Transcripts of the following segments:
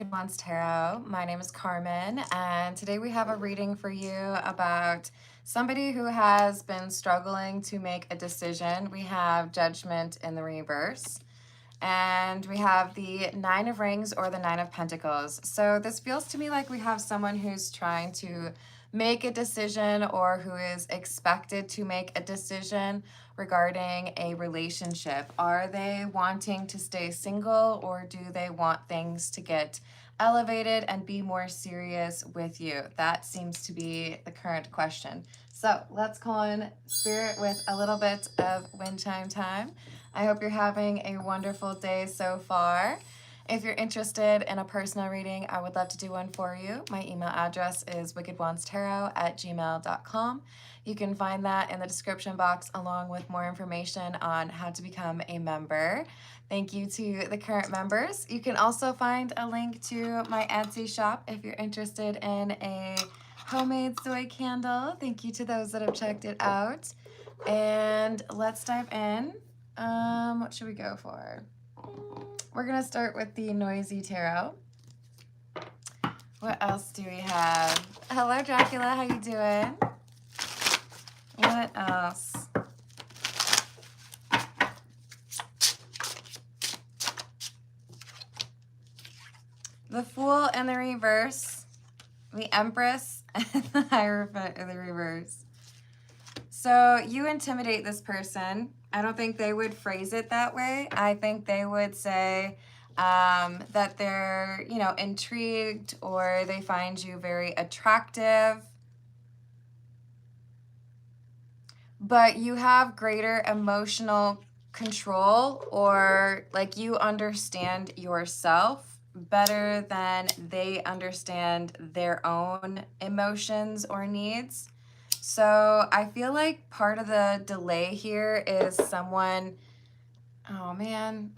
One's Tarot. My name is Carmen, and today we have a reading for you about somebody who has been struggling to make a decision. We have Judgment in the reverse, and we have the Nine of Rings or the Nine of Pentacles. So this feels to me like we have someone who's trying to make a decision or who is expected to make a decision regarding a relationship. Are they wanting to stay single, or do they want things to get elevated and be more serious with you? That seems to be the current question. So let's call in Spirit with a little bit of wind chime time. I hope you're having a wonderful day so far. If you're interested in a personal reading, I would love to do one for you. My email address is wickedwandstarot@gmail.com. You can find that in the description box along with more information on how to become a member. Thank you to the current members. You can also find a link to my Etsy shop if you're interested in a homemade soy candle. Thank you to those that have checked it out. And let's dive in. What should we go for? We're gonna start with the Noisy Tarot. What else do we have? Hello, Dracula. How you doing? What else? The Fool in the reverse, the Empress, and the Hierophant in the reverse. So you intimidate this person. I don't think they would phrase it that way. I think they would say that they're, intrigued, or they find you very attractive. But you have greater emotional control, or like you understand yourself better than they understand their own emotions or needs. So I feel like part of the delay here is someone, oh man,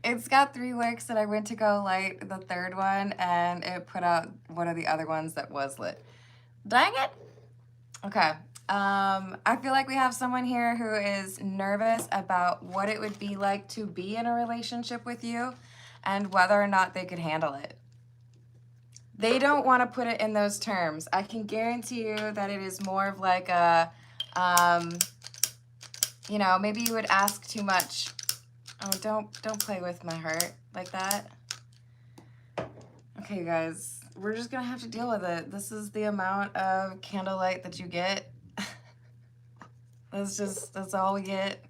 it's got 3 wicks and I went to go light the third one and it put out one of the other ones that was lit. Dang it. Okay. I feel like we have someone here who is nervous about what it would be like to be in a relationship with you and whether or not they could handle it. They don't want to put it in those terms. I can guarantee you that it is more of like a, maybe you would ask too much. Oh, don't play with my heart like that. Okay, you guys, we're just gonna have to deal with it. This is the amount of candlelight that you get. That's all we get.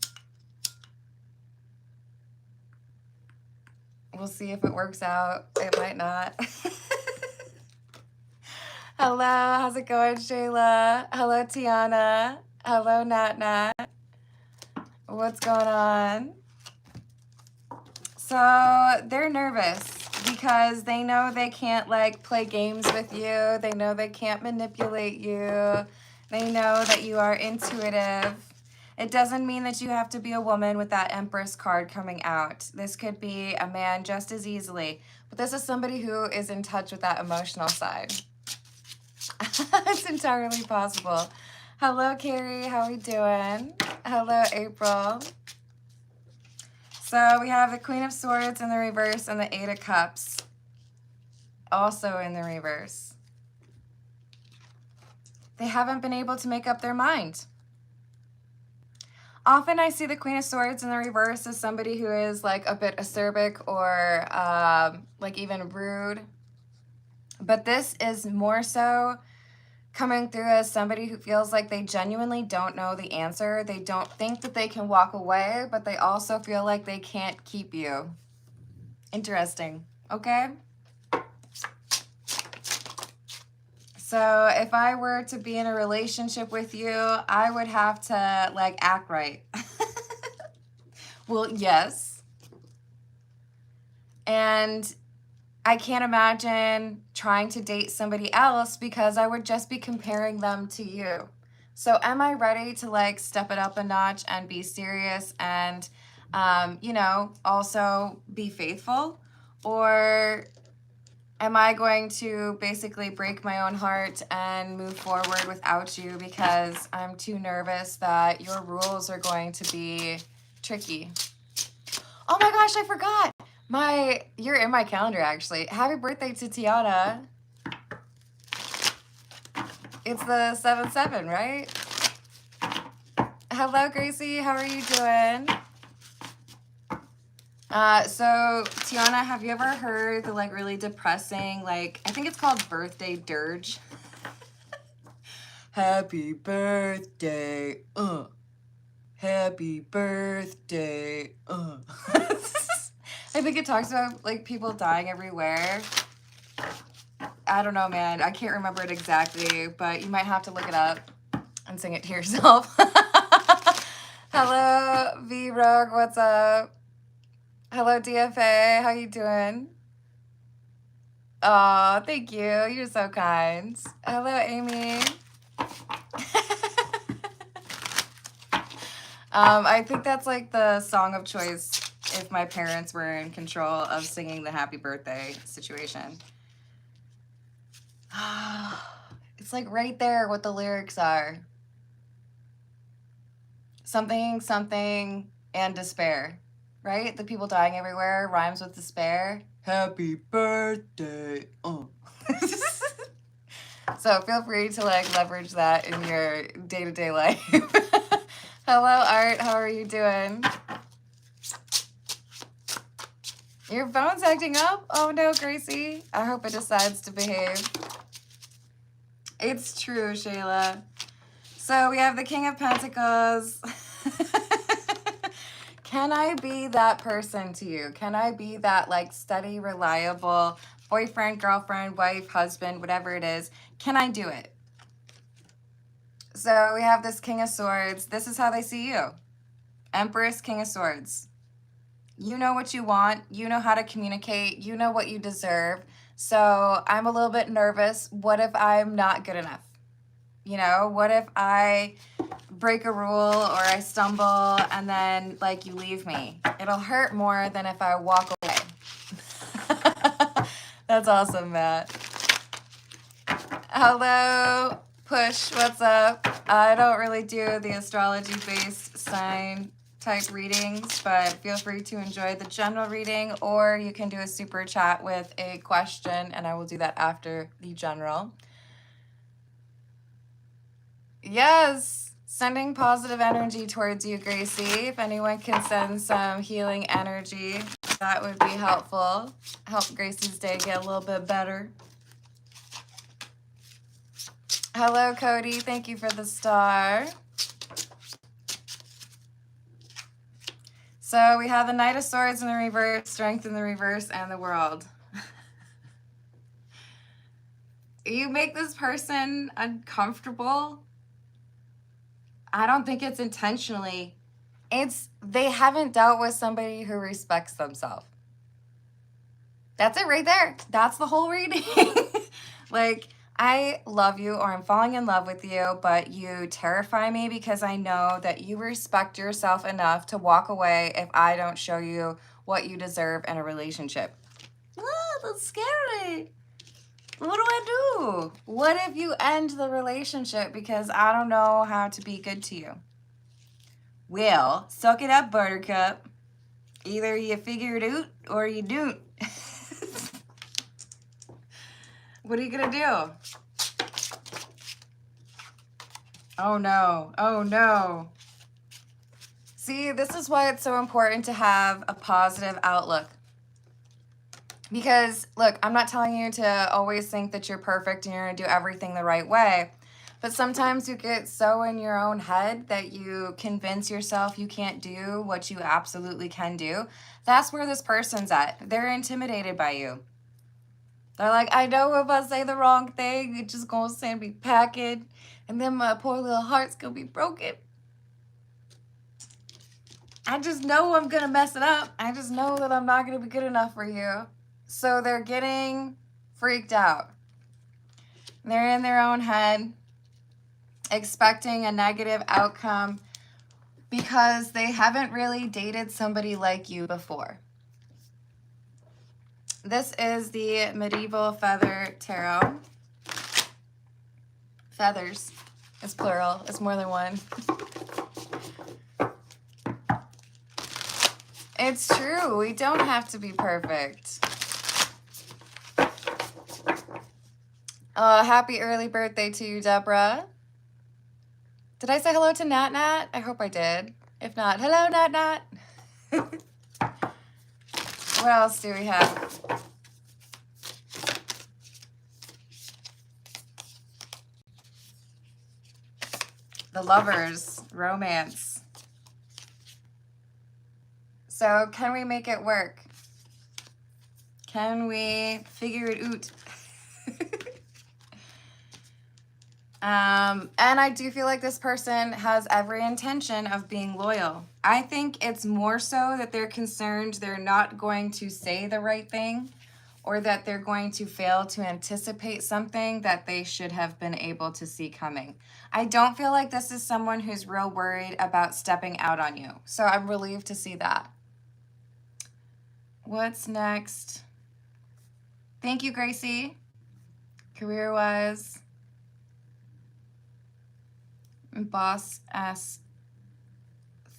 We'll see if it works out. It might not. Hello, how's it going, Shayla? Hello, Tiana. Hello, Nat Nat. What's going on? So they're nervous because they know they can't play games with you. They know they can't manipulate you. They know that you are intuitive. It doesn't mean that you have to be a woman with that Empress card coming out. This could be a man just as easily. But this is somebody who is in touch with that emotional side. It's entirely possible. Hello, Carrie. How are we doing? Hello, April. So we have the Queen of Swords in the reverse and the Eight of Cups also in the reverse. They haven't been able to make up their mind. Often I see the Queen of Swords in the reverse as somebody who is a bit acerbic or even rude. But this is more so coming through as somebody who feels like they genuinely don't know the answer. They don't think that they can walk away, but they also feel like they can't keep you. Interesting, okay? So if I were to be in a relationship with you, I would have to act right. Well, yes. And I can't imagine trying to date somebody else because I would just be comparing them to you. So am I ready to step it up a notch and be serious and, also be faithful? Or am I going to basically break my own heart and move forward without you because I'm too nervous that your rules are going to be tricky? Oh my gosh, I forgot. You're in my calendar, actually. Happy birthday to Tiana. It's the 7-7, right? Hello, Gracie. How are you doing? So Tiana, have you ever heard the like really depressing, like, I think it's called birthday dirge? Happy birthday, happy birthday, I think it talks about like people dying everywhere. I don't know, man. I can't remember it exactly, but you might have to look it up and sing it to yourself. Hello, V-Rog, what's up? Hello, DFA, how you doing? Oh, thank you. You're so kind. Hello, Amy. I think that's like the song of choice if my parents were in control of singing the happy birthday situation. It's like right there what the lyrics are. Something, something, and despair, right? The people dying everywhere rhymes with despair. Happy birthday. So feel free to like leverage that in your day-to-day life. Hello, Art. How are you doing? Your phone's acting up? Oh no, Gracie. I hope it decides to behave. It's true, Shayla. So we have the King of Pentacles. Can I be that person to you? Can I be that like steady, reliable boyfriend, girlfriend, wife, husband, whatever it is? Can I do it? So we have this King of Swords. This is how they see you. Empress, King of Swords. You know what you want. You know how to communicate. You know what you deserve. So I'm a little bit nervous. What if I'm not good enough? You know, what if I break a rule or I stumble and then like you leave me? It'll hurt more than if I walk away. That's awesome, Matt. Hello, Push, what's up? I don't really do the astrology-based sign type readings, but feel free to enjoy the general reading, or you can do a super chat with a question, and I will do that after the general. Yes, sending positive energy towards you, Gracie. If anyone can send some healing energy, that would be helpful. Help Gracie's day get a little bit better. Hello, Cody. Thank you for the star. So we have the Knight of Swords in the reverse, Strength in the reverse, and the World. You make this person uncomfortable. I don't think it's intentionally. They haven't dealt with somebody who respects themselves. That's it right there. That's the whole reading. Like, I love you, or I'm falling in love with you, but you terrify me because I know that you respect yourself enough to walk away if I don't show you what you deserve in a relationship. Ah, that's scary. What do I do? What if you end the relationship because I don't know how to be good to you? Well, suck it up, Buttercup. Either you figure it out or you don't. What are you gonna do? Oh no, oh no. See, this is why it's so important to have a positive outlook. Because, look, I'm not telling you to always think that you're perfect and you're gonna do everything the right way. But sometimes you get so in your own head that you convince yourself you can't do what you absolutely can do. That's where this person's at. They're intimidated by you. They're like, I know if I say the wrong thing, it's just gonna send me packing, and then my poor little heart's gonna be broken. I just know I'm gonna mess it up. I just know that I'm not gonna be good enough for you. So they're getting freaked out. They're in their own head, expecting a negative outcome because they haven't really dated somebody like you before. This is the Medieval Feather Tarot. Feathers. It's plural. It's more than one. It's true. We don't have to be perfect. Happy early birthday to you, Deborah. Did I say hello to Nat Nat? I hope I did. If not, hello, Nat Nat. What else do we have? The lovers, romance. So can we make it work? Can we figure it out? And I do feel like this person has every intention of being loyal. I think it's more so that they're concerned they're not going to say the right thing, or that they're going to fail to anticipate something that they should have been able to see coming. I don't feel like this is someone who's real worried about stepping out on you. So I'm relieved to see that. What's next? Thank you, Gracie. Career-wise. Boss-ass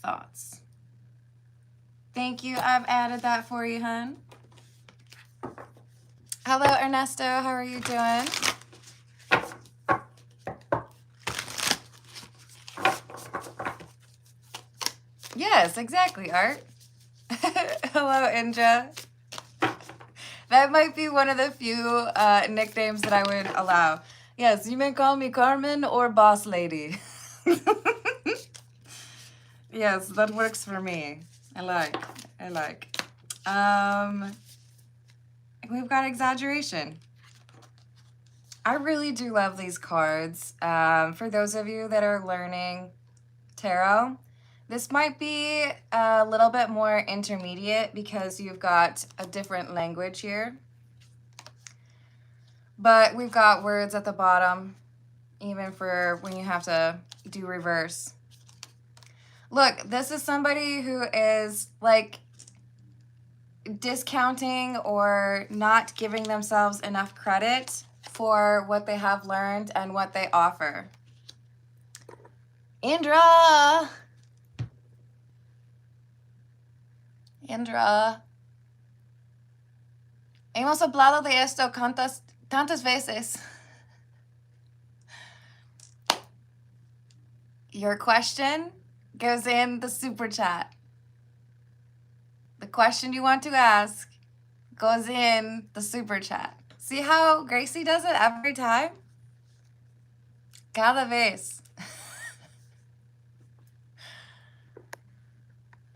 thoughts. Thank you. I've added that for you, hun. Hello, Ernesto. How are you doing? Yes, exactly, Art. Hello, Indra. That might be one of the few nicknames that I would allow. Yes, you may call me Carmen or Boss Lady. Yes, that works for me. I like. We've got exaggeration. I really do love these cards. For those of you that are learning tarot, this might be a little bit more intermediate because you've got a different language here. But we've got words at the bottom, even for when you have to do reverse. Look, this is somebody who is like discounting or not giving themselves enough credit for what they have learned and what they offer. Indra! Hemos hablado de esto tantas veces. Your question goes in the super chat. The question you want to ask goes in the super chat. See how Gracie does it every time? Cada vez.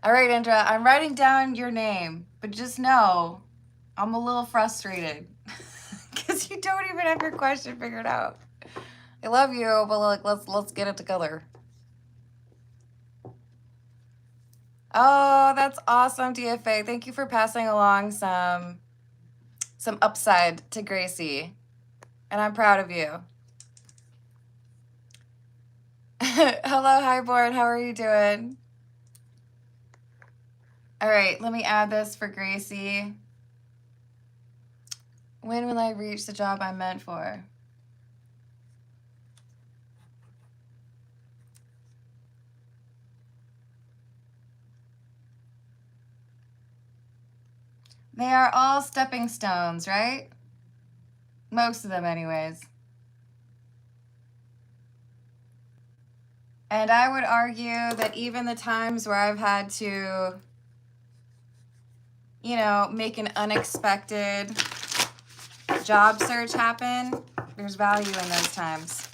All right, Indra, I'm writing down your name, but just know I'm a little frustrated because you don't even have your question figured out. I love you, but like, let's get it together. Oh, that's awesome, DFA. Thank you for passing along some upside to Gracie, and I'm proud of you. Hello, Highborn. How are you doing? All right, let me add this for Gracie. When will I reach the job I'm meant for? They are all stepping stones, right? Most of them anyways. And I would argue that even the times where I've had to, you know, make an unexpected job search happen, there's value in those times.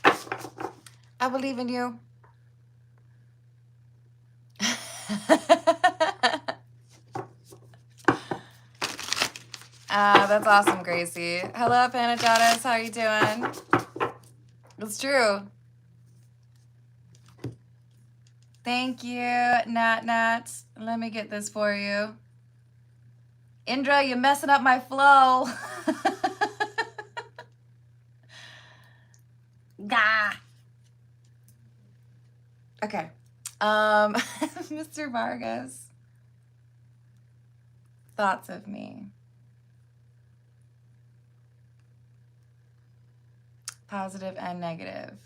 I believe in you. That's awesome, Gracie. Hello, Panajatas. How are you doing? It's true. Thank you, Nat. Let me get this for you. Indra, you're messing up my flow. Gah. Okay. Mr. Vargas. Thoughts of me. Positive and negative.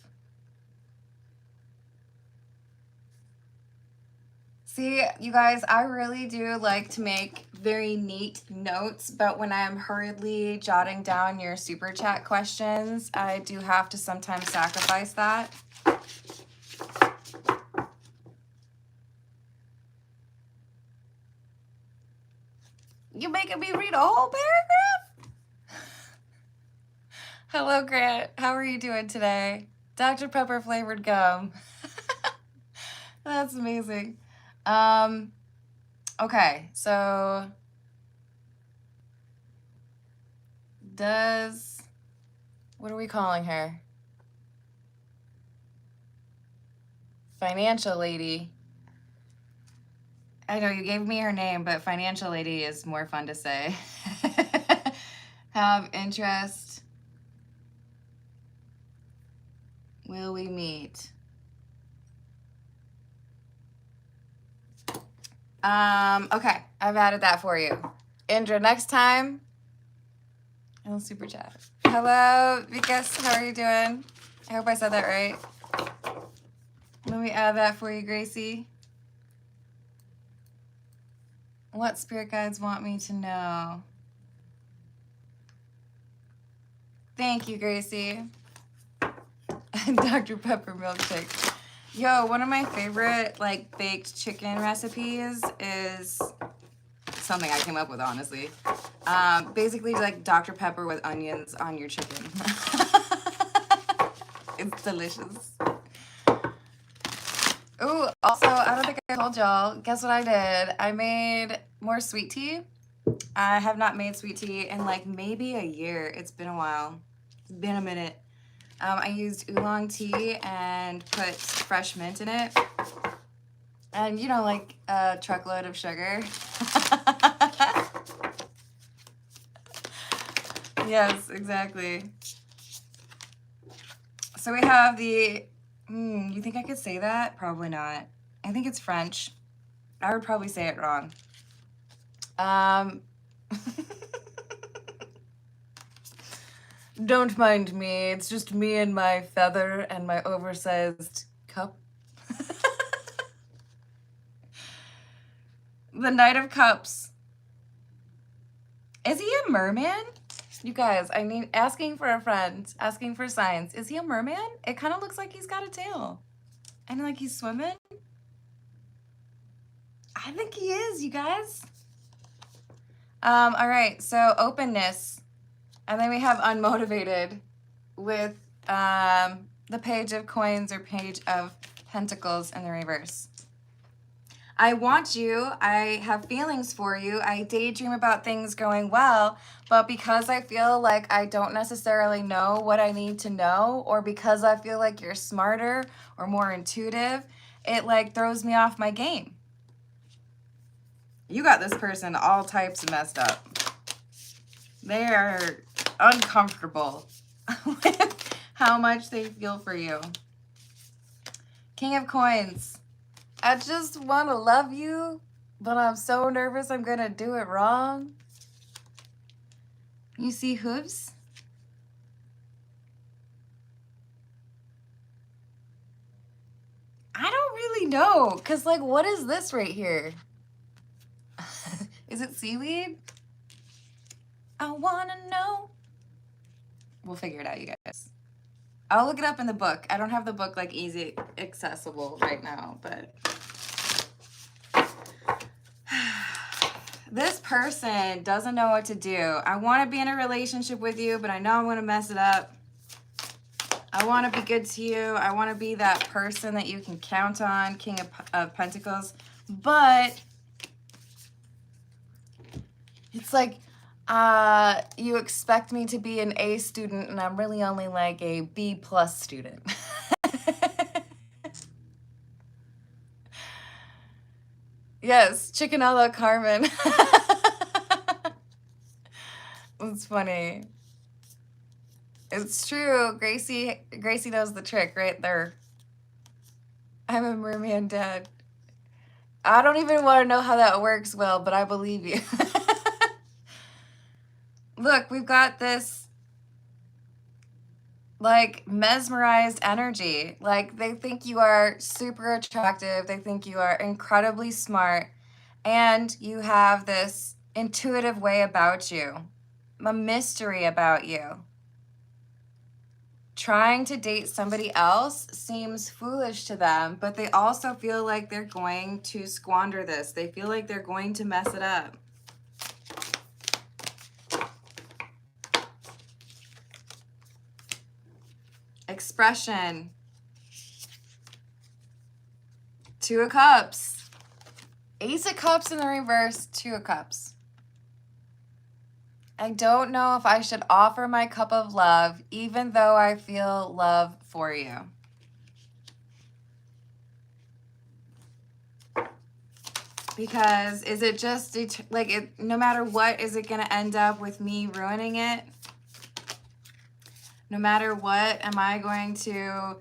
See, you guys, I really do like to make very neat notes, but when I'm hurriedly jotting down your super chat questions, I do have to sometimes sacrifice that. You making me read a whole paragraph? Hello, Grant. How are you doing today? Dr. Pepper flavored gum. That's amazing. Okay, so what are we calling her? Financial lady. I know you gave me her name, but financial lady is more fun to say. Have interest. Will we meet? Okay, I've added that for you. Indra, next time, I'll super chat. Hello, Vikas, how are you doing? I hope I said that right. Let me add that for you, Gracie. What spirit guides want me to know? Thank you, Gracie. Dr. Pepper milkshake. Yo, one of my favorite like baked chicken recipes is something I came up with, honestly. Basically like Dr. Pepper with onions on your chicken. It's delicious. Ooh, also, I don't think I told y'all, guess what I did? I made more sweet tea. I have not made sweet tea in like maybe a year. It's been a while. It's been a minute. I used oolong tea and put fresh mint in it. And, you know, like a truckload of sugar. Yes, exactly. So we have the, you think I could say that? Probably not. I think it's French. I would probably say it wrong. Don't mind me. It's just me and my feather and my oversized cup. The Knight of Cups. Is he a merman? You guys, I mean, asking for a friend, asking for signs. Is he a merman? It kind of looks like he's got a tail. And like he's swimming. I think he is, you guys. All right, so openness. And then we have unmotivated with the Page of Coins or Page of Pentacles in the reverse. I want you, I have feelings for you, I daydream about things going well, but because I feel like I don't necessarily know what I need to know, or because I feel like you're smarter or more intuitive, it like throws me off my game. You got this person all types of messed up. They are uncomfortable with how much they feel for you. King of Coins. I just want to love you, but I'm so nervous I'm going to do it wrong. You see hooves? I don't really know, because, like, what is this right here? Is it seaweed? I want to know. We'll figure it out, you guys. I'll look it up in the book. I don't have the book, like, easy accessible right now, but... This person doesn't know what to do. I want to be in a relationship with you, but I know I'm going to mess it up. I want to be good to you. I want to be that person that you can count on, King of Pentacles. But it's like you expect me to be an A student, and I'm really only like a B+ student. Yes, chicken a la Carmen. It's funny. It's true. Gracie knows the trick right there. I'm a merman dad. I don't even want to know how that works, Will, but I believe you. Look, we've got this like mesmerized energy. Like they think you are super attractive. They think you are incredibly smart. And you have this intuitive way about you, a mystery about you. Trying to date somebody else seems foolish to them, but they also feel like they're going to squander this. They feel like they're going to mess it up. Expression. Two of Cups. Ace of Cups in the reverse, Two of Cups. I don't know if I should offer my cup of love, even though I feel love for you. Because is it just, like, no matter what, is it going to end up with me ruining it? No matter what, am I going to,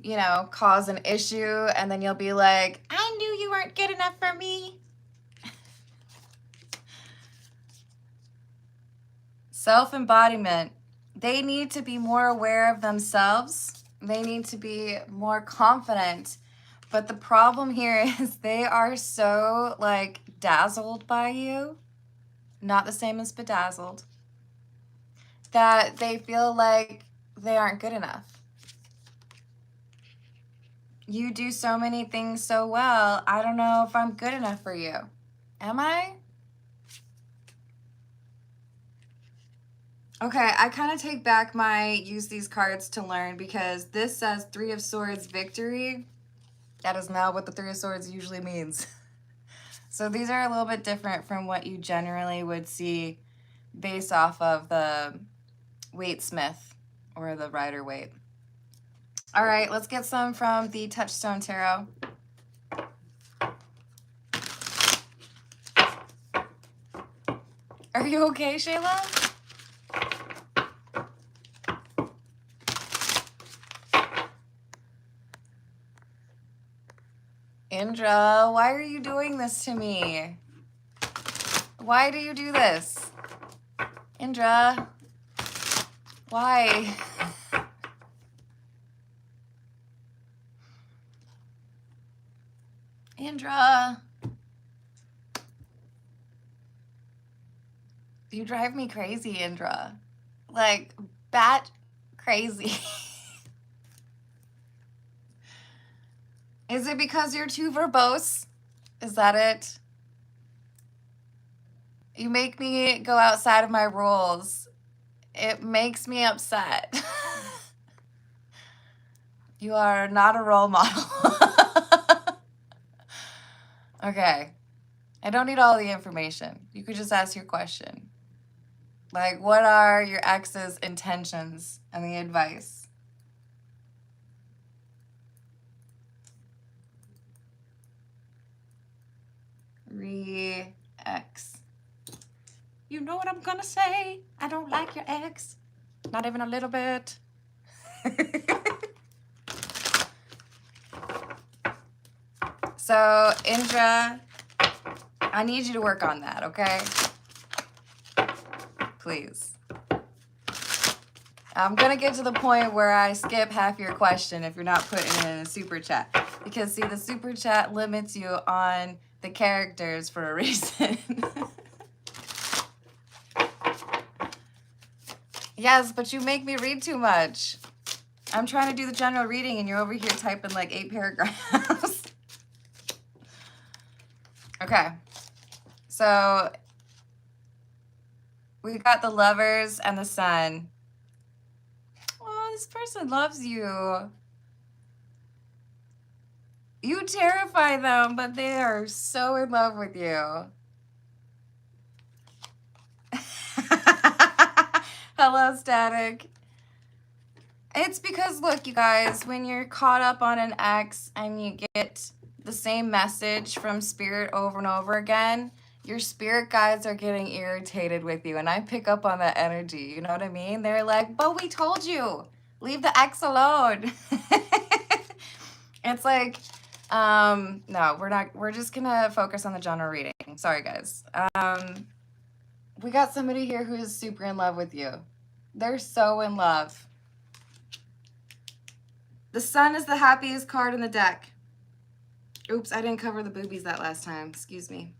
you know, cause an issue and then you'll be like, I knew you weren't good enough for me? Self-embodiment. They need to be more aware of themselves. They need to be more confident. But the problem here is they are so, like, dazzled by you. Not the same as bedazzled. That they feel like they aren't good enough. You do so many things so well. I don't know if I'm good enough for you. Am I? Okay, I kind of take back my use these cards to learn, because this says Three of Swords victory. That is not what the Three of Swords usually means. So these are a little bit different from what you generally would see based off of the Waite-Smith or the Rider-Waite. All right, let's get some from the Touchstone Tarot. Are you okay, Shayla? Indra, why are you doing this to me? Why do you do this? Indra, why? Indra, you drive me crazy, Indra. Like, bat crazy. Is it because you're too verbose? Is that it? You make me go outside of my rules. It makes me upset. You are not a role model. Okay. I don't need all the information. You could just ask your question. Like, what are your ex's intentions and the advice? Ex. You know what I'm gonna say? I don't like your ex. Not even a little bit. So, Indra, I need you to work on that, okay? Please. I'm gonna get to the point where I skip half your question if you're not putting it in a super chat. Because, see, the super chat limits you on the characters for a reason. Yes, but you make me read too much. I'm trying to do the general reading and you're over here typing like 8 paragraphs. Okay. So we got the Lovers and the Sun. Oh, this person loves you. You terrify them, but they are so in love with you. Hello, Static. It's because, look, you guys, when you're caught up on an ex and you get the same message from Spirit over and over again, your spirit guides are getting irritated with you. And I pick up on that energy. You know what I mean? They're like, but we told you, leave the ex alone. It's like, no, we're not. We're just going to focus on the general reading. Sorry, guys. We got somebody here who is super in love with you. They're so in love. The Sun is the happiest card in the deck. Oops, I didn't cover the boobies that last time. Excuse me.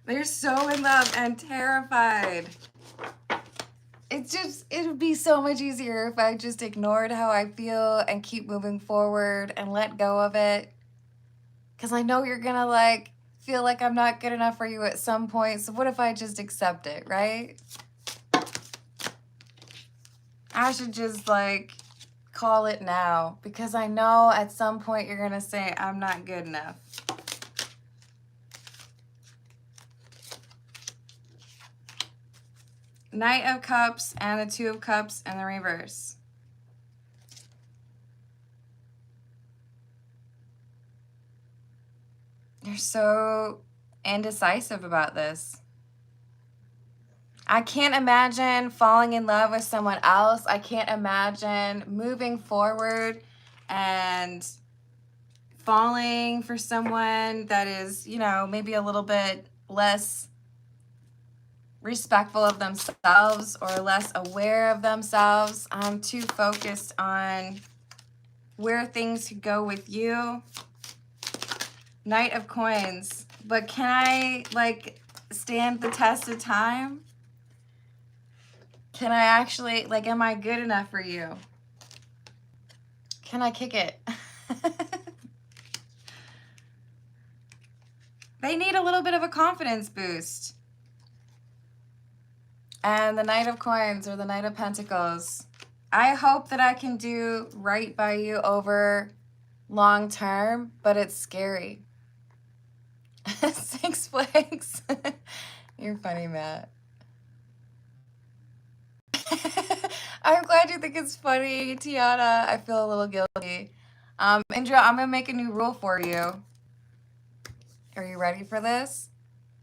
They're so in love and terrified. It would be so much easier if I just ignored how I feel and keep moving forward and let go of it. Because I know you're gonna like feel like I'm not good enough for you at some point. So what if I just accept it, right? I should just like call it now, because I know at some point you're gonna say I'm not good enough. Knight of Cups and the Two of Cups in the reverse. You're so indecisive about this. I can't imagine falling in love with someone else. I can't imagine moving forward and falling for someone that is, you know, maybe a little bit less respectful of themselves or less aware of themselves. I'm too focused on where things could go with you. Knight of Coins. But can I, like, stand the test of time? Can I actually, like, am I good enough for you? Can I kick it? They need a little bit of a confidence boost. And the Knight of Coins or the Knight of Pentacles. I hope that I can do right by you over long term, but it's scary. 6 flags. You're funny, Matt. I'm glad you think it's funny, Tiana. I feel a little guilty. Indra, I'm going to make a new rule for you. Are you ready for this?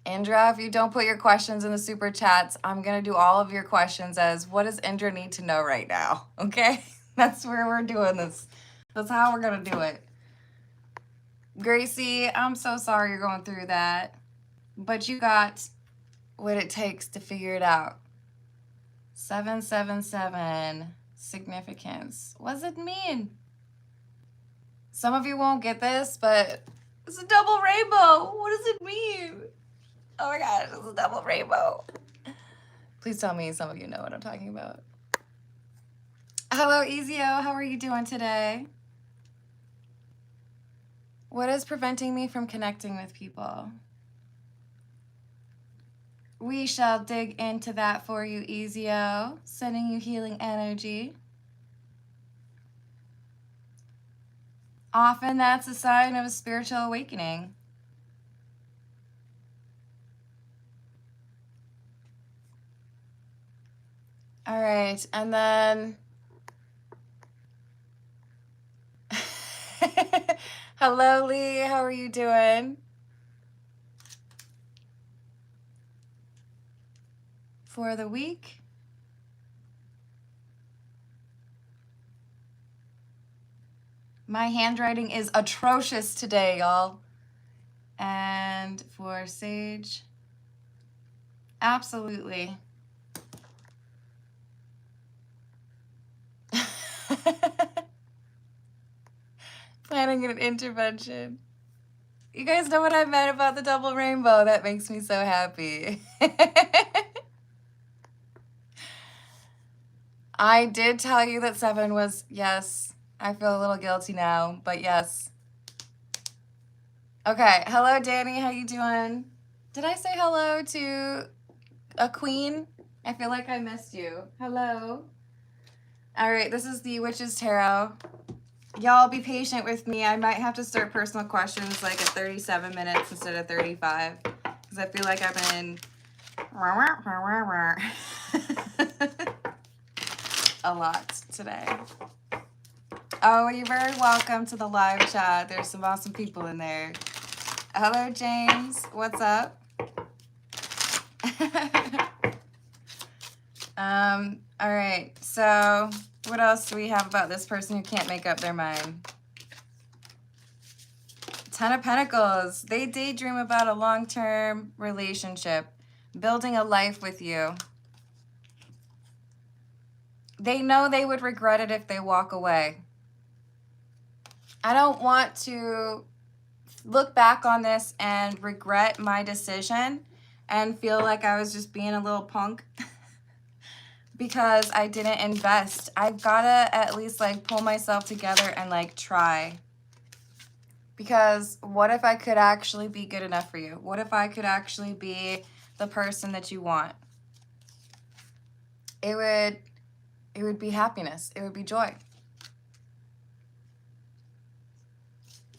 Indra, if you don't put your questions in the super chats, I'm going to do all of your questions as, what does Indra need to know right now? Okay? That's where we're doing this. That's how we're going to do it. Gracie, I'm so sorry you're going through that. But you got what it takes to figure it out. 777. Significance. What does it mean? Some of you won't get this, but it's a double rainbow. What does it mean? Oh my gosh, it's a double rainbow. Please tell me some of you know what I'm talking about. Hello, Ezio. How are you doing today? What is preventing me from connecting with people? We shall dig into that for you, Ezio. Sending you healing energy. Often that's a sign of a spiritual awakening. All right, and then hello, Lee. How are you doing? For the week. My handwriting is atrocious today, y'all. And for Sage, absolutely. Planning an intervention. You guys know what I meant about the double rainbow. That makes me so happy. I did tell you that 7 was, yes. I feel a little guilty now, but yes. Okay, hello, Danny. How you doing? Did I say hello to a queen? I feel like I missed you. Hello. All right, this is the Witch's Tarot. Y'all be patient with me. I might have to start personal questions like at 37 minutes instead of 35 because I feel like I've been a lot today. Oh, you're very welcome to the live chat. There's some awesome people in there. Hello, James. What's up? All right. So what else do we have about this person who can't make up their mind? 10 of Pentacles. They daydream about a long-term relationship, building a life with you. They know they would regret it if they walk away. I don't want to look back on this and regret my decision and feel like I was just being a little punk because I didn't invest. I've got to at least like pull myself together and like try. Because what if I could actually be good enough for you? What if I could actually be the person that you want? It would be happiness. It would be joy.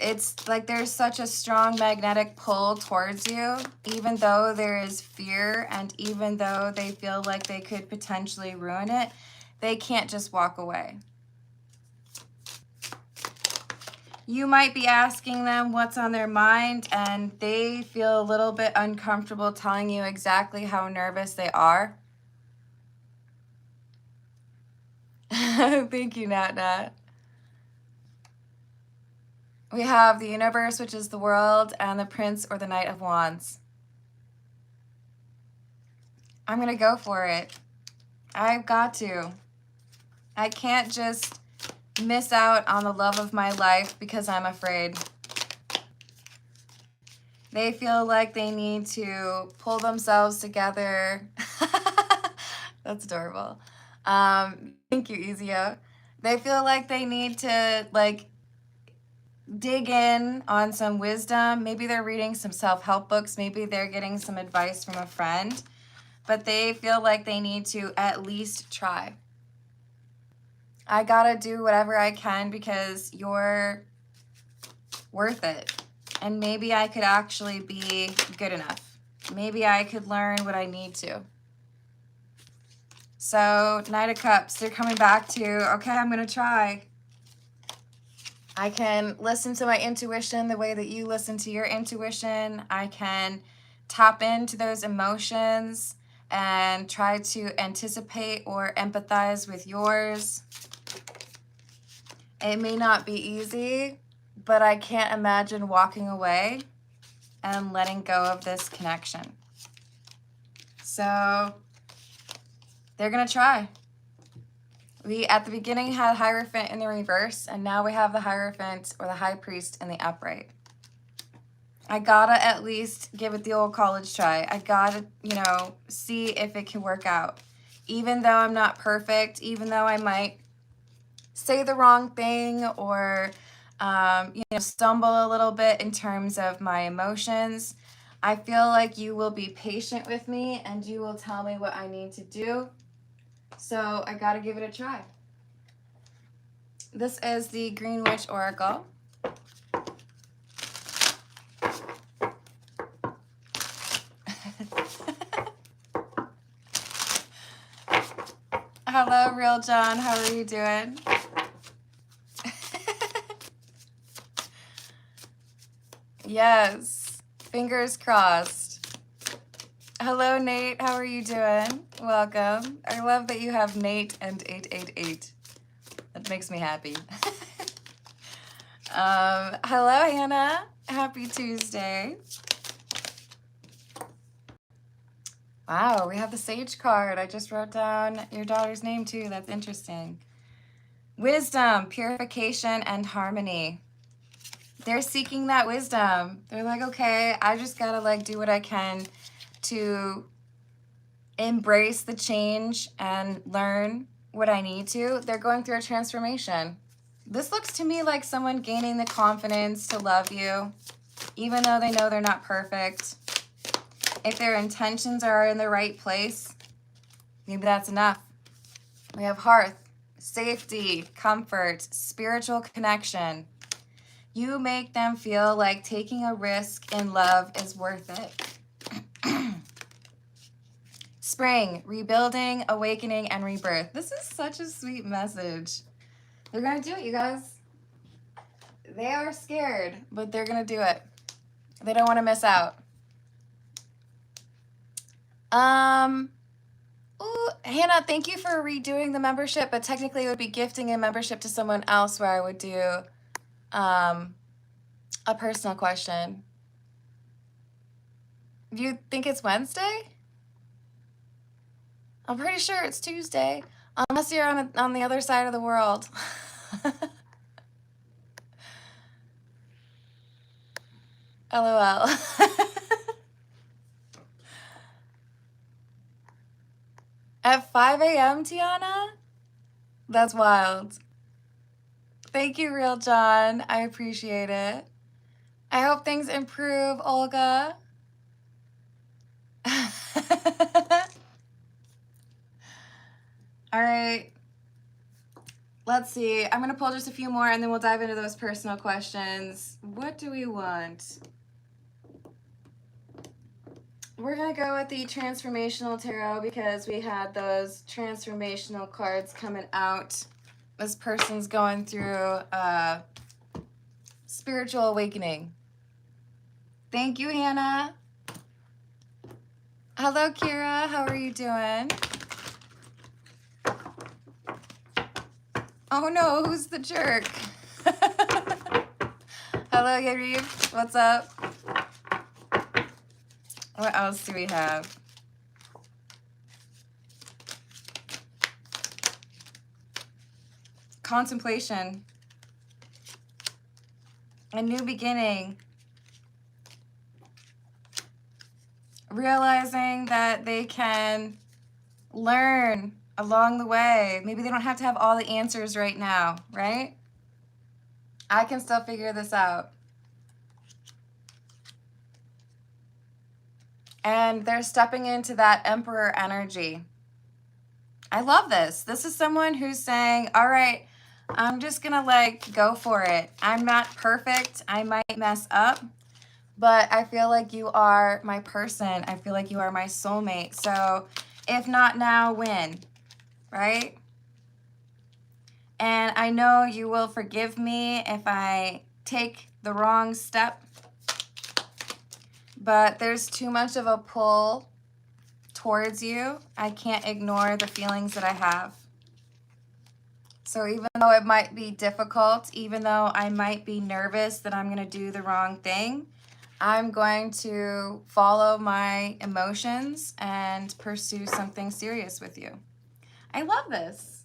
It's like there's such a strong magnetic pull towards you, even though there is fear and even though they feel like they could potentially ruin it, they can't just walk away. You might be asking them what's on their mind and they feel a little bit uncomfortable telling you exactly how nervous they are. Thank you, Nat Nat. We have the universe, which is the world, and the prince or the knight of wands. I'm going to go for it. I've got to. I can't just miss out on the love of my life because I'm afraid. They feel like they need to pull themselves together. That's adorable. Thank you, Ezio. They feel like they need to like dig in on some wisdom. Maybe they're reading some self-help books. Maybe they're getting some advice from a friend. But they feel like they need to at least try. I gotta do whatever I can because you're worth it. And maybe I could actually be good enough. Maybe I could learn what I need to. So, Knight of Cups, they're coming back to, okay, I'm gonna try. I can listen to my intuition the way that you listen to your intuition. I can tap into those emotions and try to anticipate or empathize with yours. It may not be easy, but I can't imagine walking away and letting go of this connection. So they're going to try. We, at the beginning, had Hierophant in the reverse, and now we have the Hierophant or the High Priest in the upright. I gotta at least give it the old college try. I gotta, see if it can work out. Even though I'm not perfect, even though I might say the wrong thing or, stumble a little bit in terms of my emotions, I feel like you will be patient with me and you will tell me what I need to do. So I gotta give it a try. This is the Green Witch Oracle. Hello, Real John. How are you doing? Yes. Fingers crossed. Hello, Nate. How are you doing? Welcome. I love that you have Nate and 888. That makes me happy. Hello, Hannah. Happy Tuesday. Wow, we have the Sage card. I just wrote down your daughter's name too. That's interesting. Wisdom, purification, and harmony. They're seeking that wisdom. They're like, okay, I just gotta do what I can to embrace the change and learn what I need to. They're going through a transformation. This looks to me like someone gaining the confidence to love you, even though they know they're not perfect. If their intentions are in the right place, maybe that's enough. We have hearth, safety, comfort, spiritual connection. You make them feel like taking a risk in love is worth it. Spring, rebuilding, awakening, and rebirth. This is such a sweet message. They're going to do it, you guys. They are scared, but they're going to do it. They don't want to miss out. Ooh, Hannah, thank you for redoing the membership, but technically it would be gifting a membership to someone else where I would do a personal question. Do you think it's Wednesday? I'm pretty sure it's Tuesday. Unless you're on the other side of the world. LOL. At 5 a.m., Tiana? That's wild. Thank you, Real John. I appreciate it. I hope things improve, Olga. All right. Let's see. I'm going to pull just a few more and then we'll dive into those personal questions. What do we want? We're going to go with the Transformational Tarot because we had those transformational cards coming out. This person's going through a spiritual awakening. Thank you, Hannah. Hello, Kira. How are you doing? Oh no, who's the jerk? Hello, Yarib. What's up? What else do we have? Contemplation. A new beginning. Realizing that they can learn along the way. Maybe they don't have to have all the answers right now, right? I can still figure this out. And they're stepping into that Emperor energy. I love this. This is someone who's saying, all right, I'm just gonna like go for it. I'm not perfect. I might mess up, but I feel like you are my person. I feel like you are my soulmate. So if not now, when? Right? And I know you will forgive me if I take the wrong step, but there's too much of a pull towards you. I can't ignore the feelings that I have. So even though it might be difficult, even though I might be nervous that I'm going to do the wrong thing, I'm going to follow my emotions and pursue something serious with you. I love this.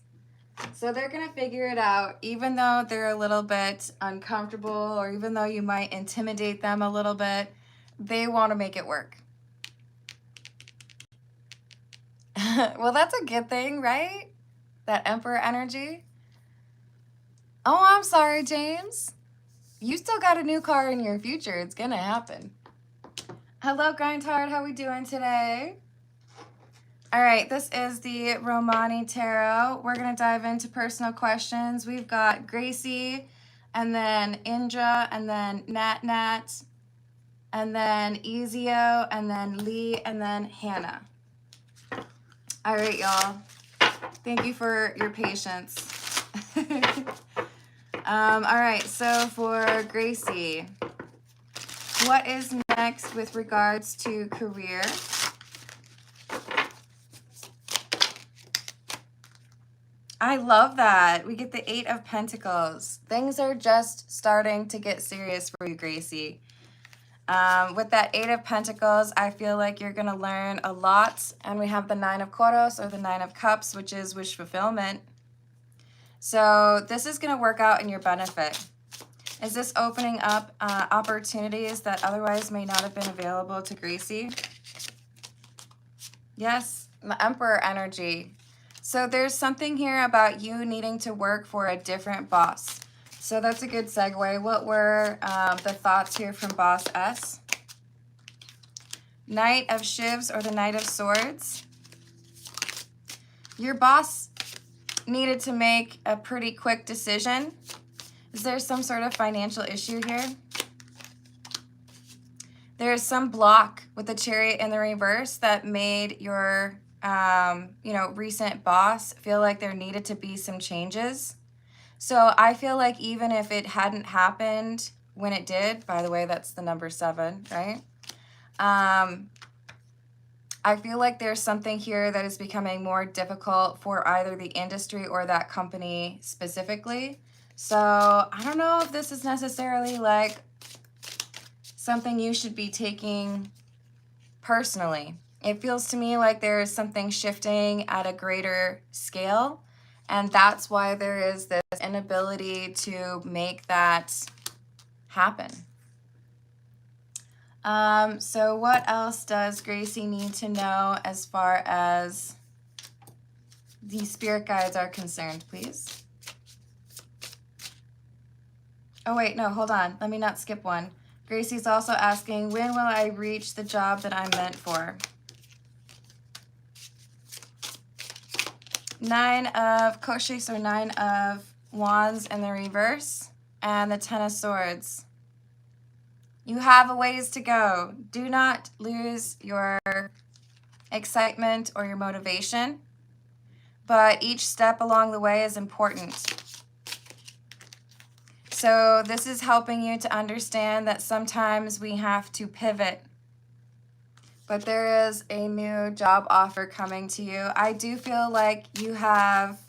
So they're going to figure it out, even though they're a little bit uncomfortable or even though you might intimidate them a little bit, they want to make it work. Well, that's a good thing, right? That Emperor energy. Oh, I'm sorry, James. You still got a new car in your future. It's going to happen. Hello, Grindhard. How we doing today? All right, this is the Romani Tarot. We're going to dive into personal questions. We've got Gracie, and then Indra, and then Nat Nat, and then Ezio, and then Lee, and then Hannah. All right, y'all. Thank you for your patience. All right, so for Gracie, what is next with regards to career? I love that. We get the 8 of Pentacles. Things are just starting to get serious for you, Gracie. With that 8 of Pentacles, I feel like you're going to learn a lot. And we have the 9 of Coros, or the 9 of Cups, which is wish fulfillment. So this is going to work out in your benefit. Is this opening up opportunities that otherwise may not have been available to Gracie? Yes, the Emperor energy. So there's something here about you needing to work for a different boss. So that's a good segue. What were the thoughts here from Boss S? Knight of Shivs, or the Knight of Swords. Your boss needed to make a pretty quick decision. Is there some sort of financial issue here? There's some block with the Chariot in the reverse that made your recent boss feel like there needed to be some changes. So I feel like even if it hadn't happened when it did, by the way, that's the number 7, right? I feel like there's something here that is becoming more difficult for either the industry or that company specifically. So I don't know if this is necessarily like something you should be taking personally. It feels to me like there is something shifting at a greater scale, and that's why there is this inability to make that happen. So what else does Gracie need to know as far as the spirit guides are concerned, please? Oh, wait, no, hold on. Let me not skip one. Gracie's also asking, when will I reach the job that I'm meant for? Nine of Wands in the reverse, and the Ten of Swords. You have a ways to go. Do not lose your excitement or your motivation, but each step along the way is important. So this is helping you to understand that sometimes we have to pivot. But there is a new job offer coming to you. I do feel like you have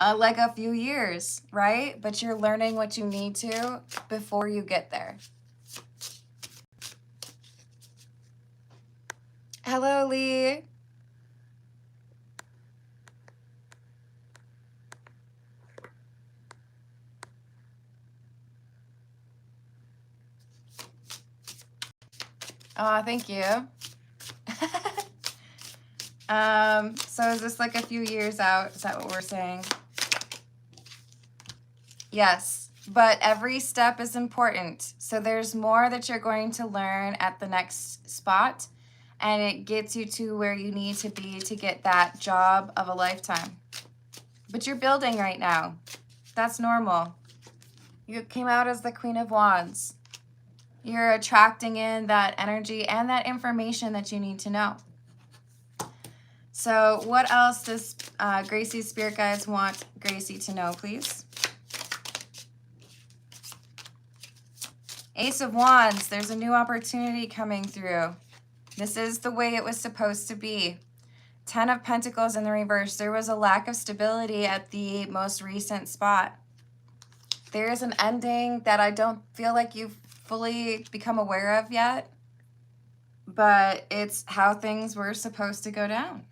like a few years, right? But you're learning what you need to before you get there. Hello, Lee. Thank you. So is this like a few years out? Is that what we're saying? Yes, but every step is important. So there's more that you're going to learn at the next spot, and it gets you to where you need to be to get that job of a lifetime. But you're building right now. That's normal. You came out as the Queen of Wands. You're attracting in that energy and that information that you need to know. So what else does Gracie's spirit guides want Gracie to know, please? Ace of Wands, there's a new opportunity coming through. This is the way it was supposed to be. Ten of Pentacles in the reverse. There was a lack of stability at the most recent spot. There is an ending that I don't feel like you've fully become aware of yet, but it's how things were supposed to go down.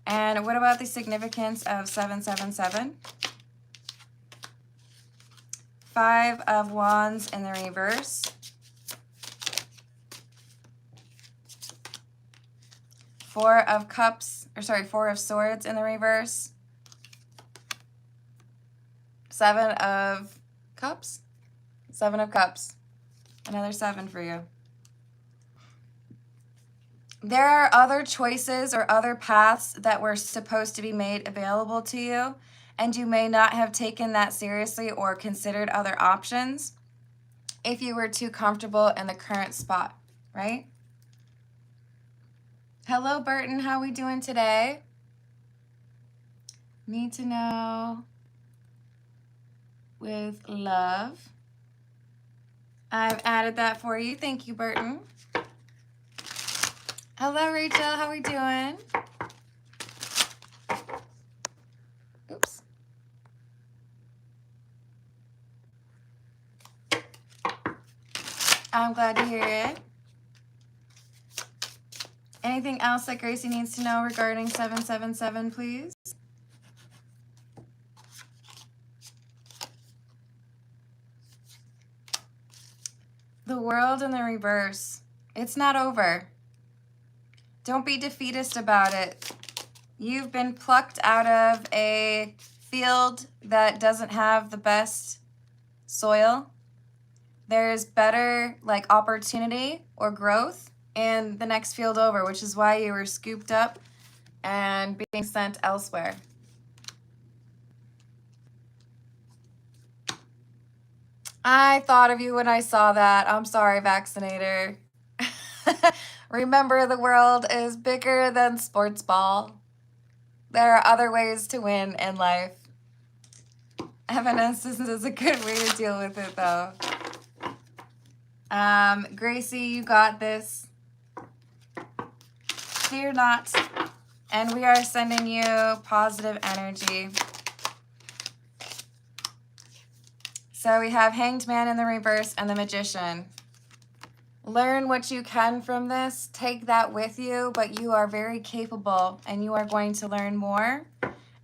And what about the significance of 777? Five of Wands in the reverse. Four of Swords in the reverse. Seven of Cups. Seven of Cups. Another seven for you. There are other choices or other paths that were supposed to be made available to you, and you may not have taken that seriously or considered other options if you were too comfortable in the current spot, right? Hello, Burton. How are we doing today? Need to know with love. I've added that for you. Thank you, Burton. Hello, Rachel. How are we doing? Oops. I'm glad to hear it. Anything else that Gracie needs to know regarding 777, please? The World in the reverse. It's not over. Don't be defeatist about it. You've been plucked out of a field that doesn't have the best soil. There's better opportunity or growth in the next field over, which is why you were scooped up and being sent elsewhere. I thought of you when I saw that. I'm sorry, Vaccinator. Remember, the world is bigger than sports ball. There are other ways to win in life. Evanescence is a good way to deal with it, though. Gracie, you got this. Fear not. And we are sending you positive energy. So we have Hanged Man in the reverse and the Magician. Learn what you can from this. Take that with you, but you are very capable and you are going to learn more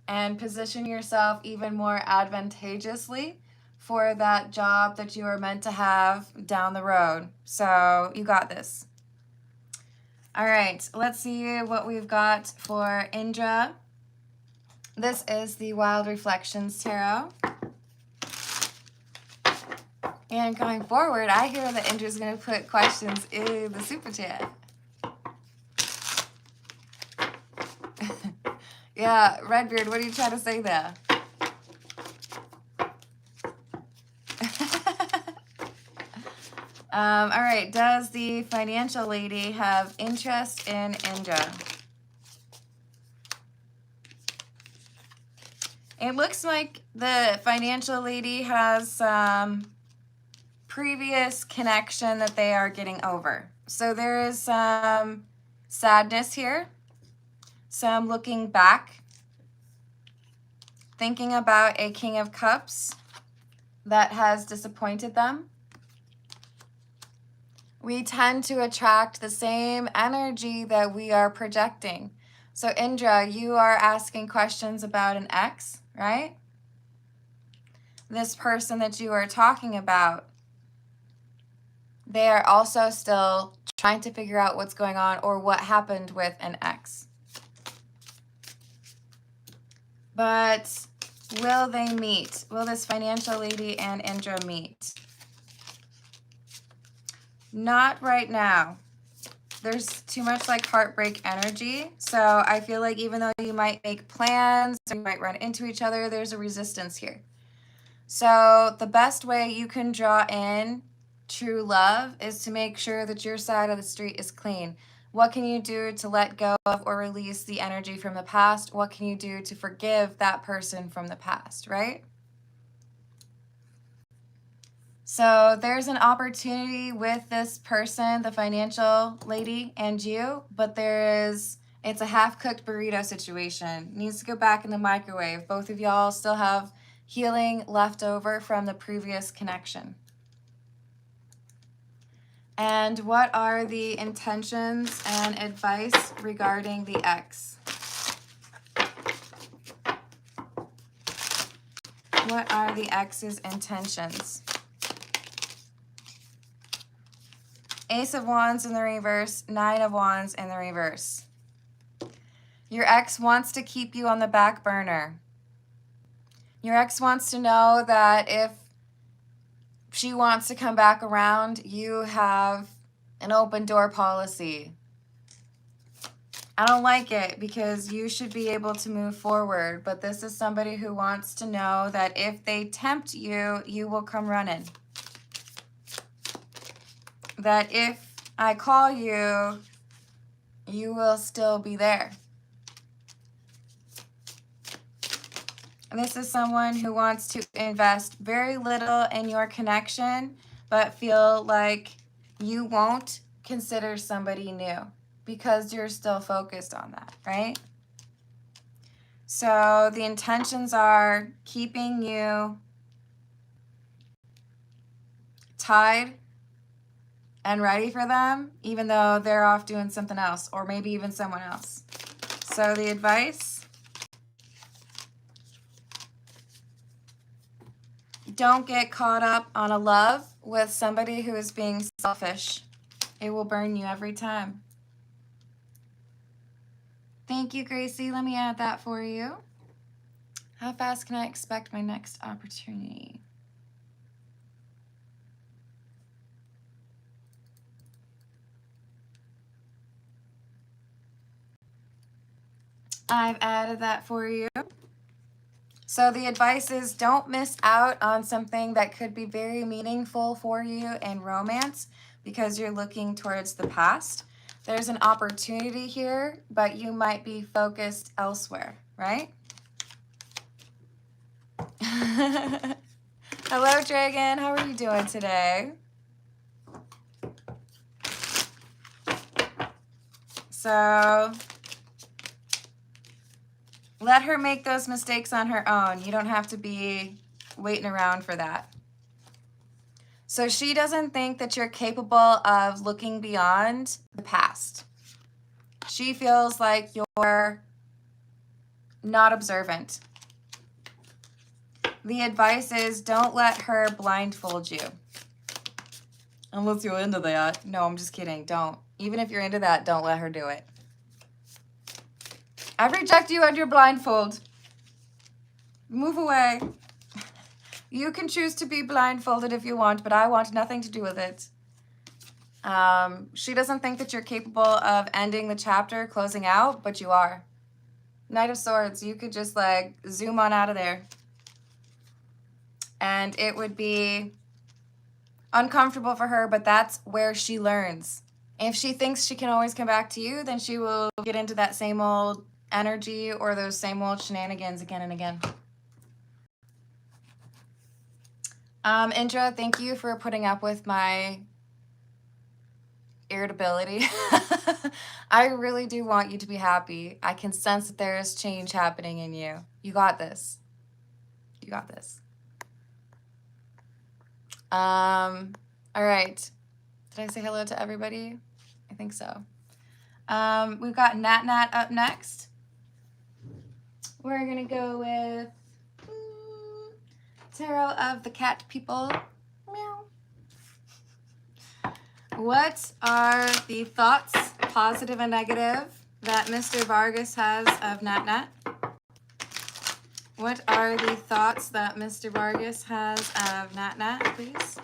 and position yourself even more advantageously for that job that you are meant to have down the road. So you got this. All right, let's see what we've got for Indra. This is the Wild Reflections Tarot. And going forward, I hear that Indra's going to put questions in the super chat. Yeah, Redbeard, what are you trying to say there? All right, does the financial lady have interest in Indra? It looks like the financial lady has some previous connection that they are getting over. So there is some sadness here, some looking back, thinking about a King of Cups that has disappointed them. We tend to attract the same energy that we are projecting. So Indra, you are asking questions about an ex, right? This person that you are talking about, they are also still trying to figure out what's going on or what happened with an ex. But will they meet? Will this financial lady and Indra meet? Not right now. There's too much like heartbreak energy. So I feel like even though you might make plans, or you might run into each other, there's a resistance here. So the best way you can draw in true love is to make sure that your side of the street is clean. What can you do to let go of or release the energy from the past? What can you do to forgive that person from the past, right? So there's an opportunity with this person, the financial lady, and you, but it's a half-cooked burrito situation. Needs to go back in the microwave. Both of y'all still have healing left over from the previous connection. And what are the intentions and advice regarding the ex? What are the ex's intentions? Ace of Wands in the reverse, Nine of Wands in the reverse. Your ex wants to keep you on the back burner. Your ex wants to know that if she wants to come back around, you have an open door policy. I don't like it because you should be able to move forward, but this is somebody who wants to know that if they tempt you, you will come running. That if I call you, you will still be there. And this is someone who wants to invest very little in your connection, but feel like you won't consider somebody new because you're still focused on that, right? So the intentions are keeping you tied and ready for them, even though they're off doing something else, or maybe even someone else. So the advice: don't get caught up on a love with somebody who is being selfish. It will burn you every time. Thank you, Gracie. Let me add that for you. How fast can I expect my next opportunity? I've added that for you. So the advice is don't miss out on something that could be very meaningful for you in romance because you're looking towards the past. There's an opportunity here, but you might be focused elsewhere, right? Hello, Dragon. How are you doing today? So let her make those mistakes on her own. You don't have to be waiting around for that. So So she doesn't think that you're capable of looking beyond the past. She feels like you're not observant. The advice is don't let her blindfold you. Unless you're into that. No, I'm just kidding. Don't. Even if you're into that, don't let her do it. I reject you under blindfold. Move away. You can choose to be blindfolded if you want, but I want nothing to do with it. She doesn't think that you're capable of ending the chapter, closing out, but you are. Knight of Swords, you could just like zoom on out of there. And it would be uncomfortable for her, but that's where she learns. If she thinks she can always come back to you, then she will get into that same old energy or those same old shenanigans again and again. Indra, thank you for putting up with my irritability. I really do want you to be happy. I can sense that there is change happening in you. You got this. You got this. All right. Did I say hello to everybody? I think so. We've got Nat Nat up next. We're gonna go with Tarot of the Cat People. Meow. What are the thoughts, positive and negative, that Mr. Vargas has of Nat Nat? What are the thoughts that Mr. Vargas has of Nat Nat, please?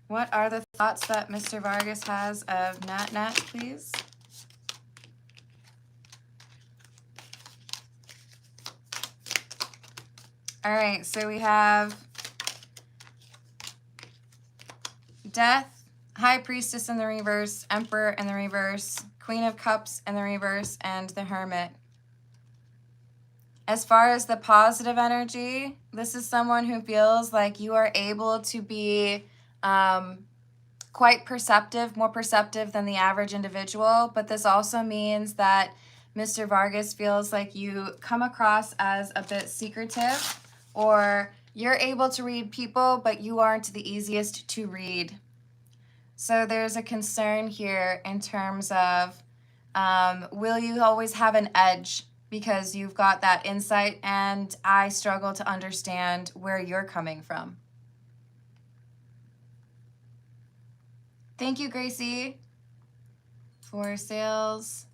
What are the thoughts that Mr. Vargas has of Nat Nat, please? All right, so we have Death, High Priestess in the reverse, Emperor in the reverse, Queen of Cups in the reverse, and the Hermit. As far as the positive energy, this is someone who feels like you are able to be quite perceptive, more perceptive than the average individual, but this also means that Mr. Vargas feels like you come across as a bit secretive, or you're able to read people, but you aren't the easiest to read. So there's a concern here in terms of will you always have an edge because you've got that insight, and I struggle to understand where you're coming from. Thank you, Gracie, for sales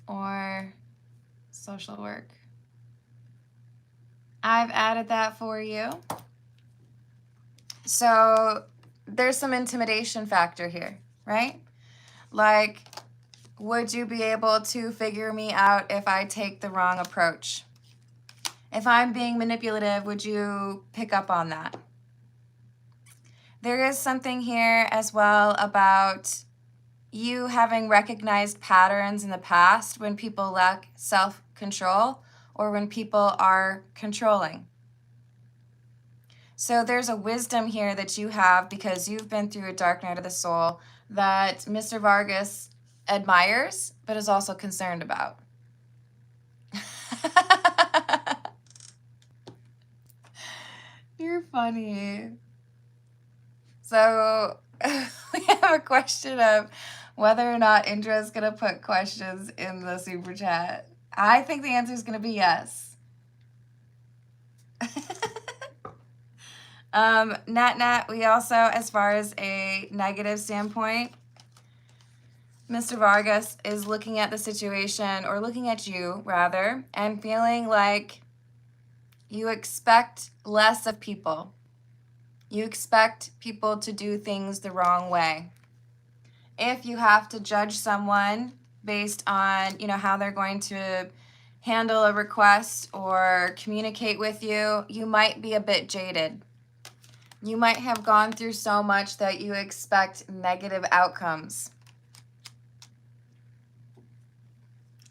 or social work. I've added that for you. So there's some intimidation factor here, right? Like, would you be able to figure me out if I take the wrong approach? If I'm being manipulative, would you pick up on that? There is something here as well about you having recognized patterns in the past when people lack self-control or when people are controlling. So there's a wisdom here that you have because you've been through a dark night of the soul that Mr. Vargas admires, but is also concerned about. You're funny. So we have a question of whether or not Indra is going to put questions in the super chat. I think the answer is going to be yes. Nat Nat, we also, as far as a negative standpoint, Mr. Vargas is looking at the situation, or looking at you rather, and feeling like you expect less of people. You expect people to do things the wrong way. If you have to judge someone based on, how they're going to handle a request or communicate with you, you might be a bit jaded. You might have gone through so much that you expect negative outcomes.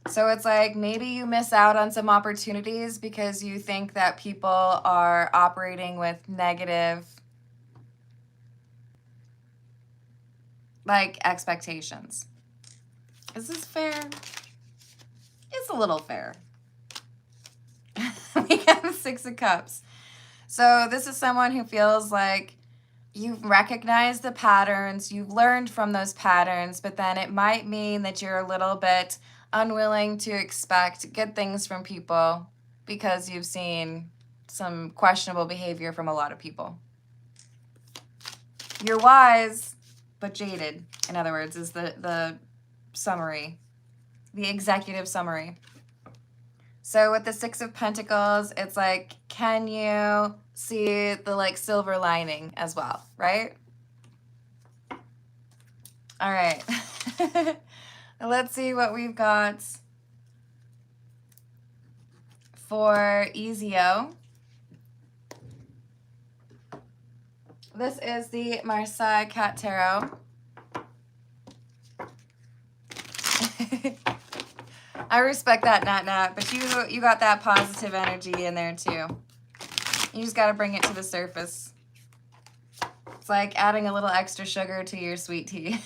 So it's like maybe you miss out on some opportunities because you think that people are operating with negative like expectations. Is this fair? It's a little fair. We got the Six of Cups. So this is someone who feels like you've recognized the patterns, you've learned from those patterns, but then it might mean that you're a little bit unwilling to expect good things from people because you've seen some questionable behavior from a lot of people. You're wise, but jaded, in other words, is the summary, the executive summary. So with the Six of Pentacles, it's like, can you see the like silver lining as well, right? All right. Let's see what we've got for Ezio. This is the Marseille Cat Tarot. I respect that, Nat, but you got that positive energy in there too. You just got to bring it to the surface. It's like adding a little extra sugar to your sweet tea.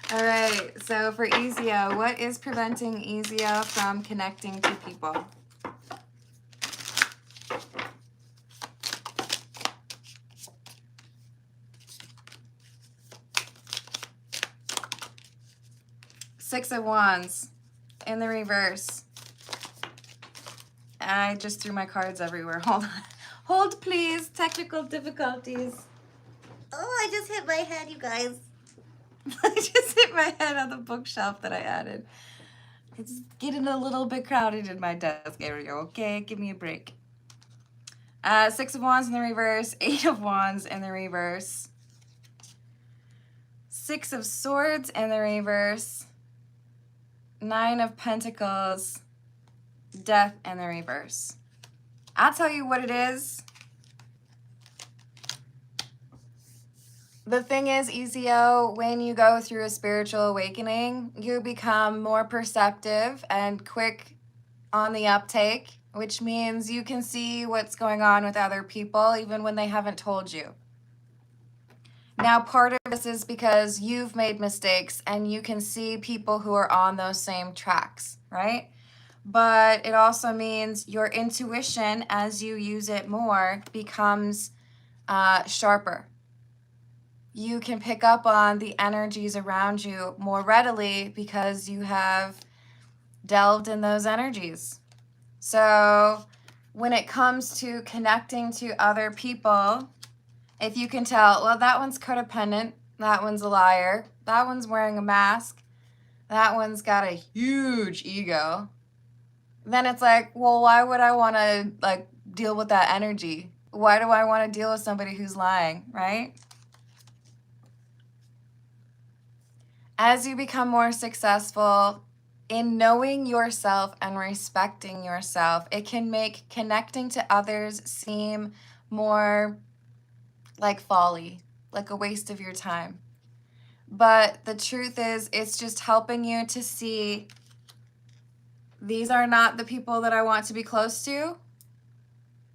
All right, so for Ezio, what is preventing Ezio from connecting to people? Six of Wands in the reverse. I just threw my cards everywhere. Hold on. Hold, please. Technical difficulties. Oh, I just hit my head, you guys. I just hit my head on the bookshelf that I added. It's getting a little bit crowded in my desk area, okay? Give me a break. Six of Wands in the reverse. Eight of Wands in the reverse. Six of Swords in the reverse. Nine of Pentacles. Death in the reverse. I'll tell you what it is. The thing is, Ezio, when you go through a spiritual awakening, you become more perceptive and quick on the uptake, which means you can see what's going on with other people even when they haven't told you. Now, part of this is because you've made mistakes and you can see people who are on those same tracks, right? But it also means your intuition, as you use it more, becomes sharper. You can pick up on the energies around you more readily because you have delved in those energies. So when it comes to connecting to other people, if you can tell, well, that one's codependent, that one's a liar, that one's wearing a mask, that one's got a huge ego, then it's like, well, why would I want to like deal with that energy? Why do I want to deal with somebody who's lying, right? As you become more successful in knowing yourself and respecting yourself, it can make connecting to others seem more like folly, like a waste of your time. But the truth is, it's just helping you to see these are not the people that I want to be close to,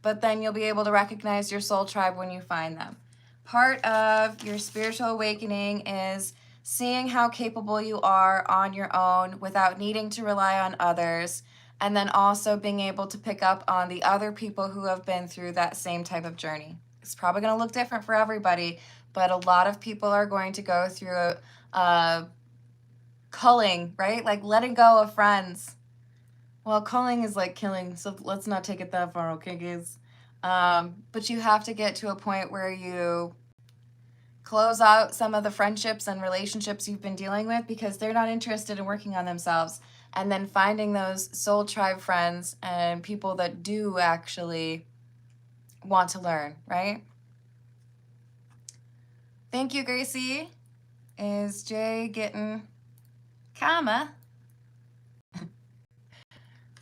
but then you'll be able to recognize your soul tribe when you find them. Part of your spiritual awakening is seeing how capable you are on your own without needing to rely on others, and then also being able to pick up on the other people who have been through that same type of journey. It's probably going to look different for everybody, but a lot of people are going to go through a culling, right? Like letting go of friends. Well, culling is like killing, so let's not take it that far, okay, guys? But you have to get to a point where you close out some of the friendships and relationships you've been dealing with because they're not interested in working on themselves, and then finding those soul tribe friends and people that do actually want to learn, right? Thank you, Gracie. Is Jay getting karma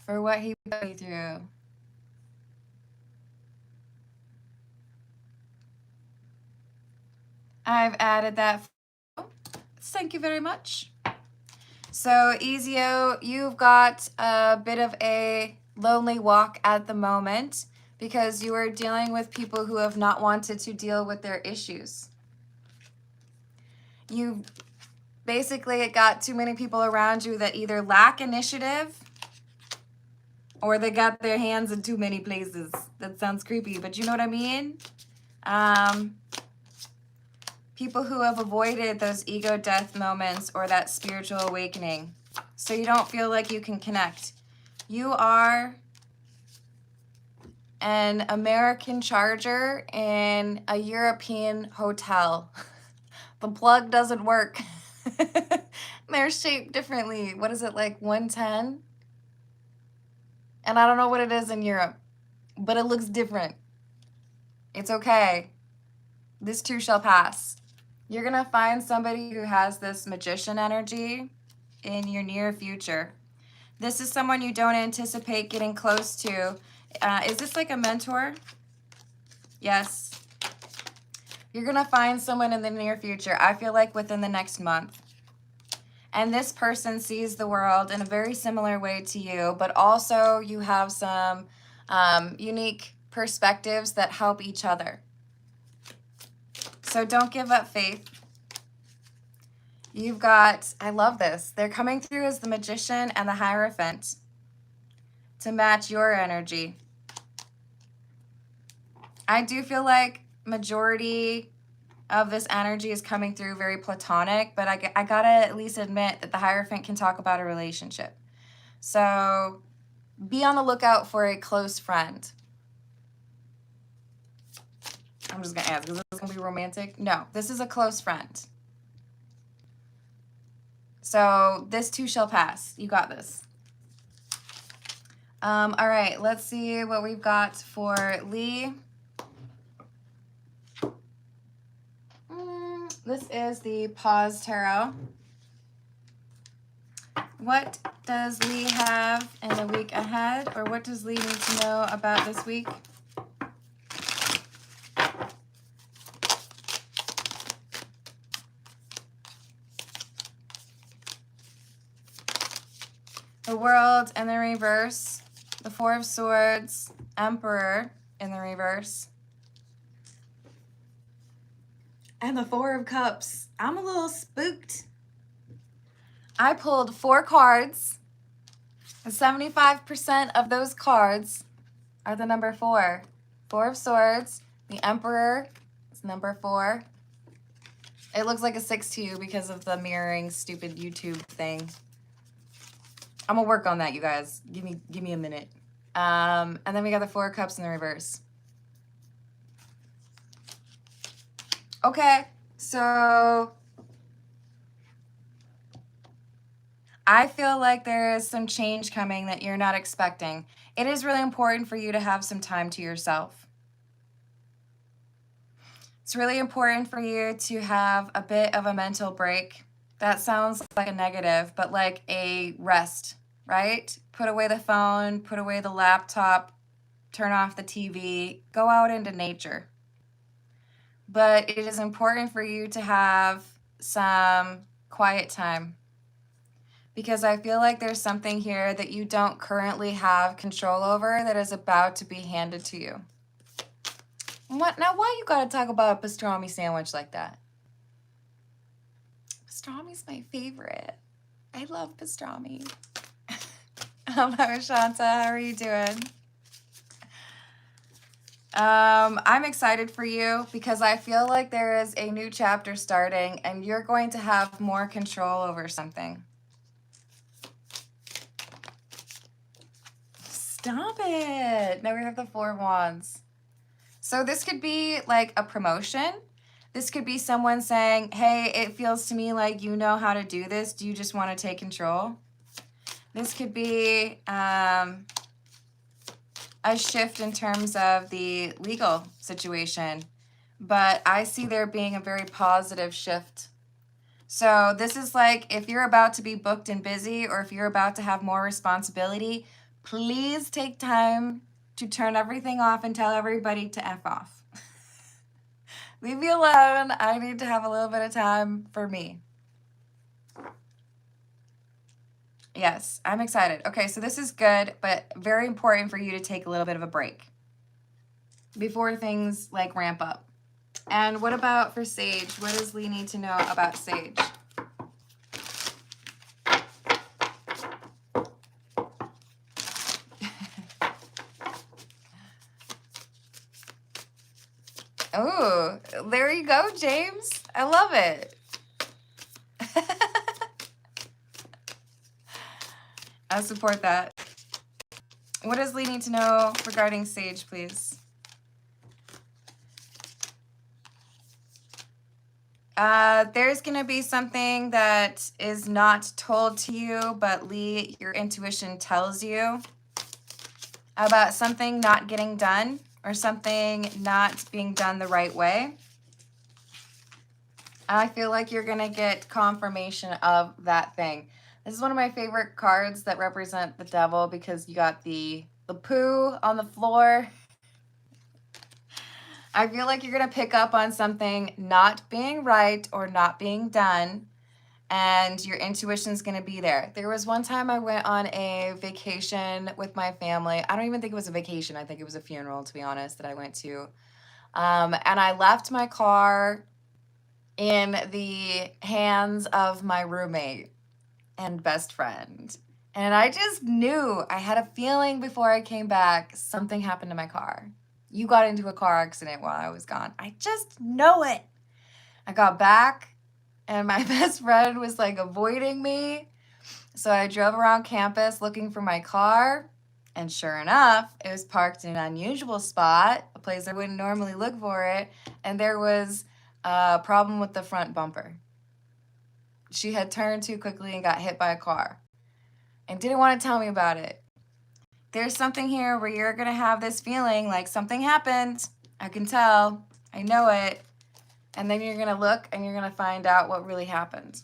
for what he put me through? I've added that. Thank you very much. So, Ezio, you've got a bit of a lonely walk at the moment because you are dealing with people who have not wanted to deal with their issues. You basically got too many people around you that either lack initiative or they got their hands in too many places. That sounds creepy, but you know what I mean? People who have avoided those ego death moments or that spiritual awakening. So you don't feel like you can connect. You are an American charger in a European hotel. The plug doesn't work. They're shaped differently. What is it, like 110? And I don't know what it is in Europe, but it looks different. It's okay. This too shall pass. You're going to find somebody who has this magician energy in your near future. This is someone you don't anticipate getting close to. Is this like a mentor? Yes. You're going to find someone in the near future, I feel like within the next month. And this person sees the world in a very similar way to you, but also you have some unique perspectives that help each other. So don't give up faith. You've got, I love this, they're coming through as the Magician and the Hierophant to match your energy. I do feel like majority of this energy is coming through very platonic, but I gotta at least admit that the Hierophant can talk about a relationship. So be on the lookout for a close friend. I'm just gonna ask, is this gonna be romantic? No, this is a close friend. So this too shall pass. You got this. All right, let's see what we've got for Lee. This is the Pause Tarot. What does Lee have in the week ahead, or what does Lee need to know about this week? The World in the reverse, the Four of Swords, Emperor in the reverse, and the Four of Cups. I'm a little spooked. I pulled 4 cards, and 75% of those cards are the number 4. Four of Swords, the Emperor is number 4. It looks like a 6 to you because of the mirroring stupid YouTube thing. I'm gonna work on that, you guys. Give me a minute. And then we got the 4 of Cups in the reverse. Okay, so I feel like there is some change coming that you're not expecting. It is really important for you to have some time to yourself. It's really important for you to have a bit of a mental break. That sounds like a negative, but like a rest, right? Put away the phone, put away the laptop, turn off the TV, go out into nature. But it is important for you to have some quiet time, because I feel like there's something here that you don't currently have control over that is about to be handed to you. What now? Why you gotta talk about a pastrami sandwich like that? Pastrami's my favorite. I love pastrami. Hello, Shanta. How are you doing? I'm excited for you because I feel like there is a new chapter starting and you're going to have more control over something. Stop it. Now we have the 4 wands. So this could be like a promotion. This could be someone saying, hey, it feels to me like you know how to do this. Do you just want to take control? This could be a shift in terms of the legal situation, but I see there being a very positive shift. So this is like if you're about to be booked and busy, or if you're about to have more responsibility, please take time to turn everything off and tell everybody to F off. Leave me alone. I need to have a little bit of time for me. Yes, I'm excited. Okay, so this is good, but very important for you to take a little bit of a break before things like ramp up. And what about for Sage? What does Lee need to know about Sage? Oh, there you go, James. I love it. I support that. What does Lee need to know regarding Sage, please? There's going to be something that is not told to you, but Lee, your intuition tells you about something not getting done or something not being done the right way. I feel like you're going to get confirmation of that thing. This is one of my favorite cards that represent the devil because you got the poo on the floor. I feel like you're going to pick up on something not being right or not being done, and your intuition's going to be there. There was one time I went on a vacation with my family. I don't even think it was a vacation. I think it was a funeral, to be honest, that I went to. And I left my car in the hands of my roommate and best friend. And I just knew, I had a feeling before I came back, something happened to my car. You got into a car accident while I was gone. I just know it. I got back and my best friend was like avoiding me. So I drove around campus looking for my car. And sure enough, it was parked in an unusual spot, a place I wouldn't normally look for it. And there was a problem with the front bumper. She had turned too quickly and got hit by a car and didn't want to tell me about it. There's something here where you're going to have this feeling like something happened. I can tell. I know it. And then you're going to look and you're going to find out what really happened.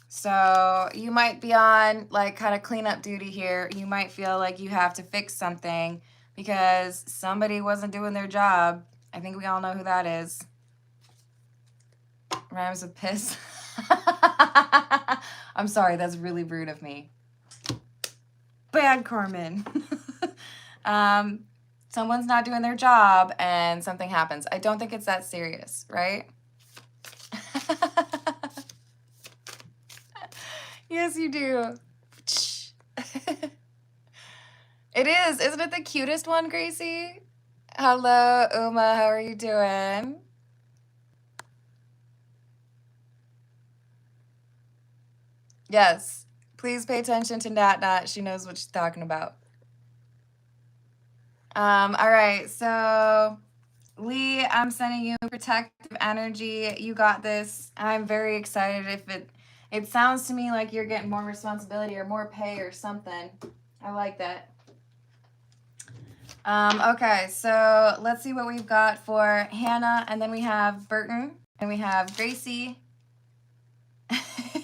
So you might be on like kind of cleanup duty here. You might feel like you have to fix something because somebody wasn't doing their job. I think we all know who that is. Rhymes with piss. I'm sorry, that's really rude of me. Bad Carmen. Someone's not doing their job and something happens. I don't think it's that serious, right? Yes, you do. It is. Isn't it the cutest one, Gracie? Hello, Uma. How are you doing? Yes. Please pay attention to Nat Nat. She knows what she's talking about. All right. So, Lee, I'm sending you protective energy. You got this. I'm very excited. If it sounds to me like you're getting more responsibility or more pay or something. I like that. Okay, so let's see what we've got for Hannah, and then we have Burton, and we have Gracie.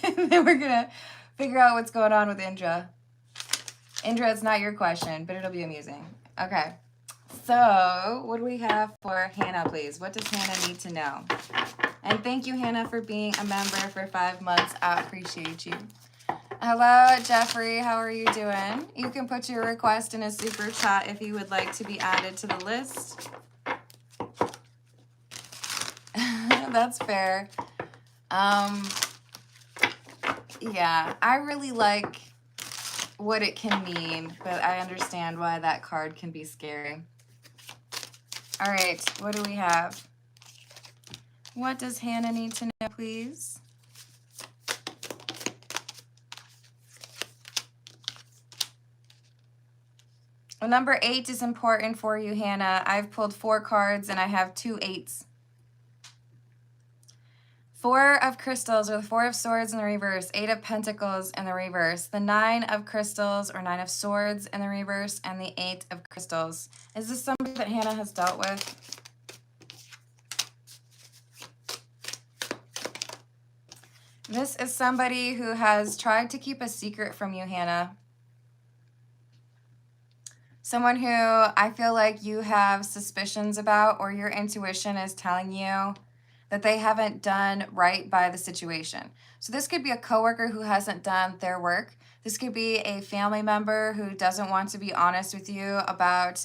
And then we're gonna figure out what's going on with Indra. Indra, it's not your question, but it'll be amusing. Okay, so what do we have for Hannah, please? What does Hannah need to know? And thank you, Hannah, for being a member for 5 months. I appreciate you. Hello, Jeffrey. How are you doing? You can put your request in a super chat if you would like to be added to the list. That's fair. Yeah, I really like what it can mean, but I understand why that card can be scary. All right, what do we have? What does Hannah need to know, please? Well, number 8 is important for you, Hannah. I've pulled 4 cards and I have 2 8s. 4 of crystals, or the 4 of swords in the reverse, 8 of pentacles in the reverse, the 9 of crystals or 9 of swords in the reverse, and the 8 of crystals. Is this somebody that Hannah has dealt with? This is somebody who has tried to keep a secret from you, Hannah. Someone who I feel like you have suspicions about, or your intuition is telling you that they haven't done right by the situation. So this could be a coworker who hasn't done their work. This could be a family member who doesn't want to be honest with you about,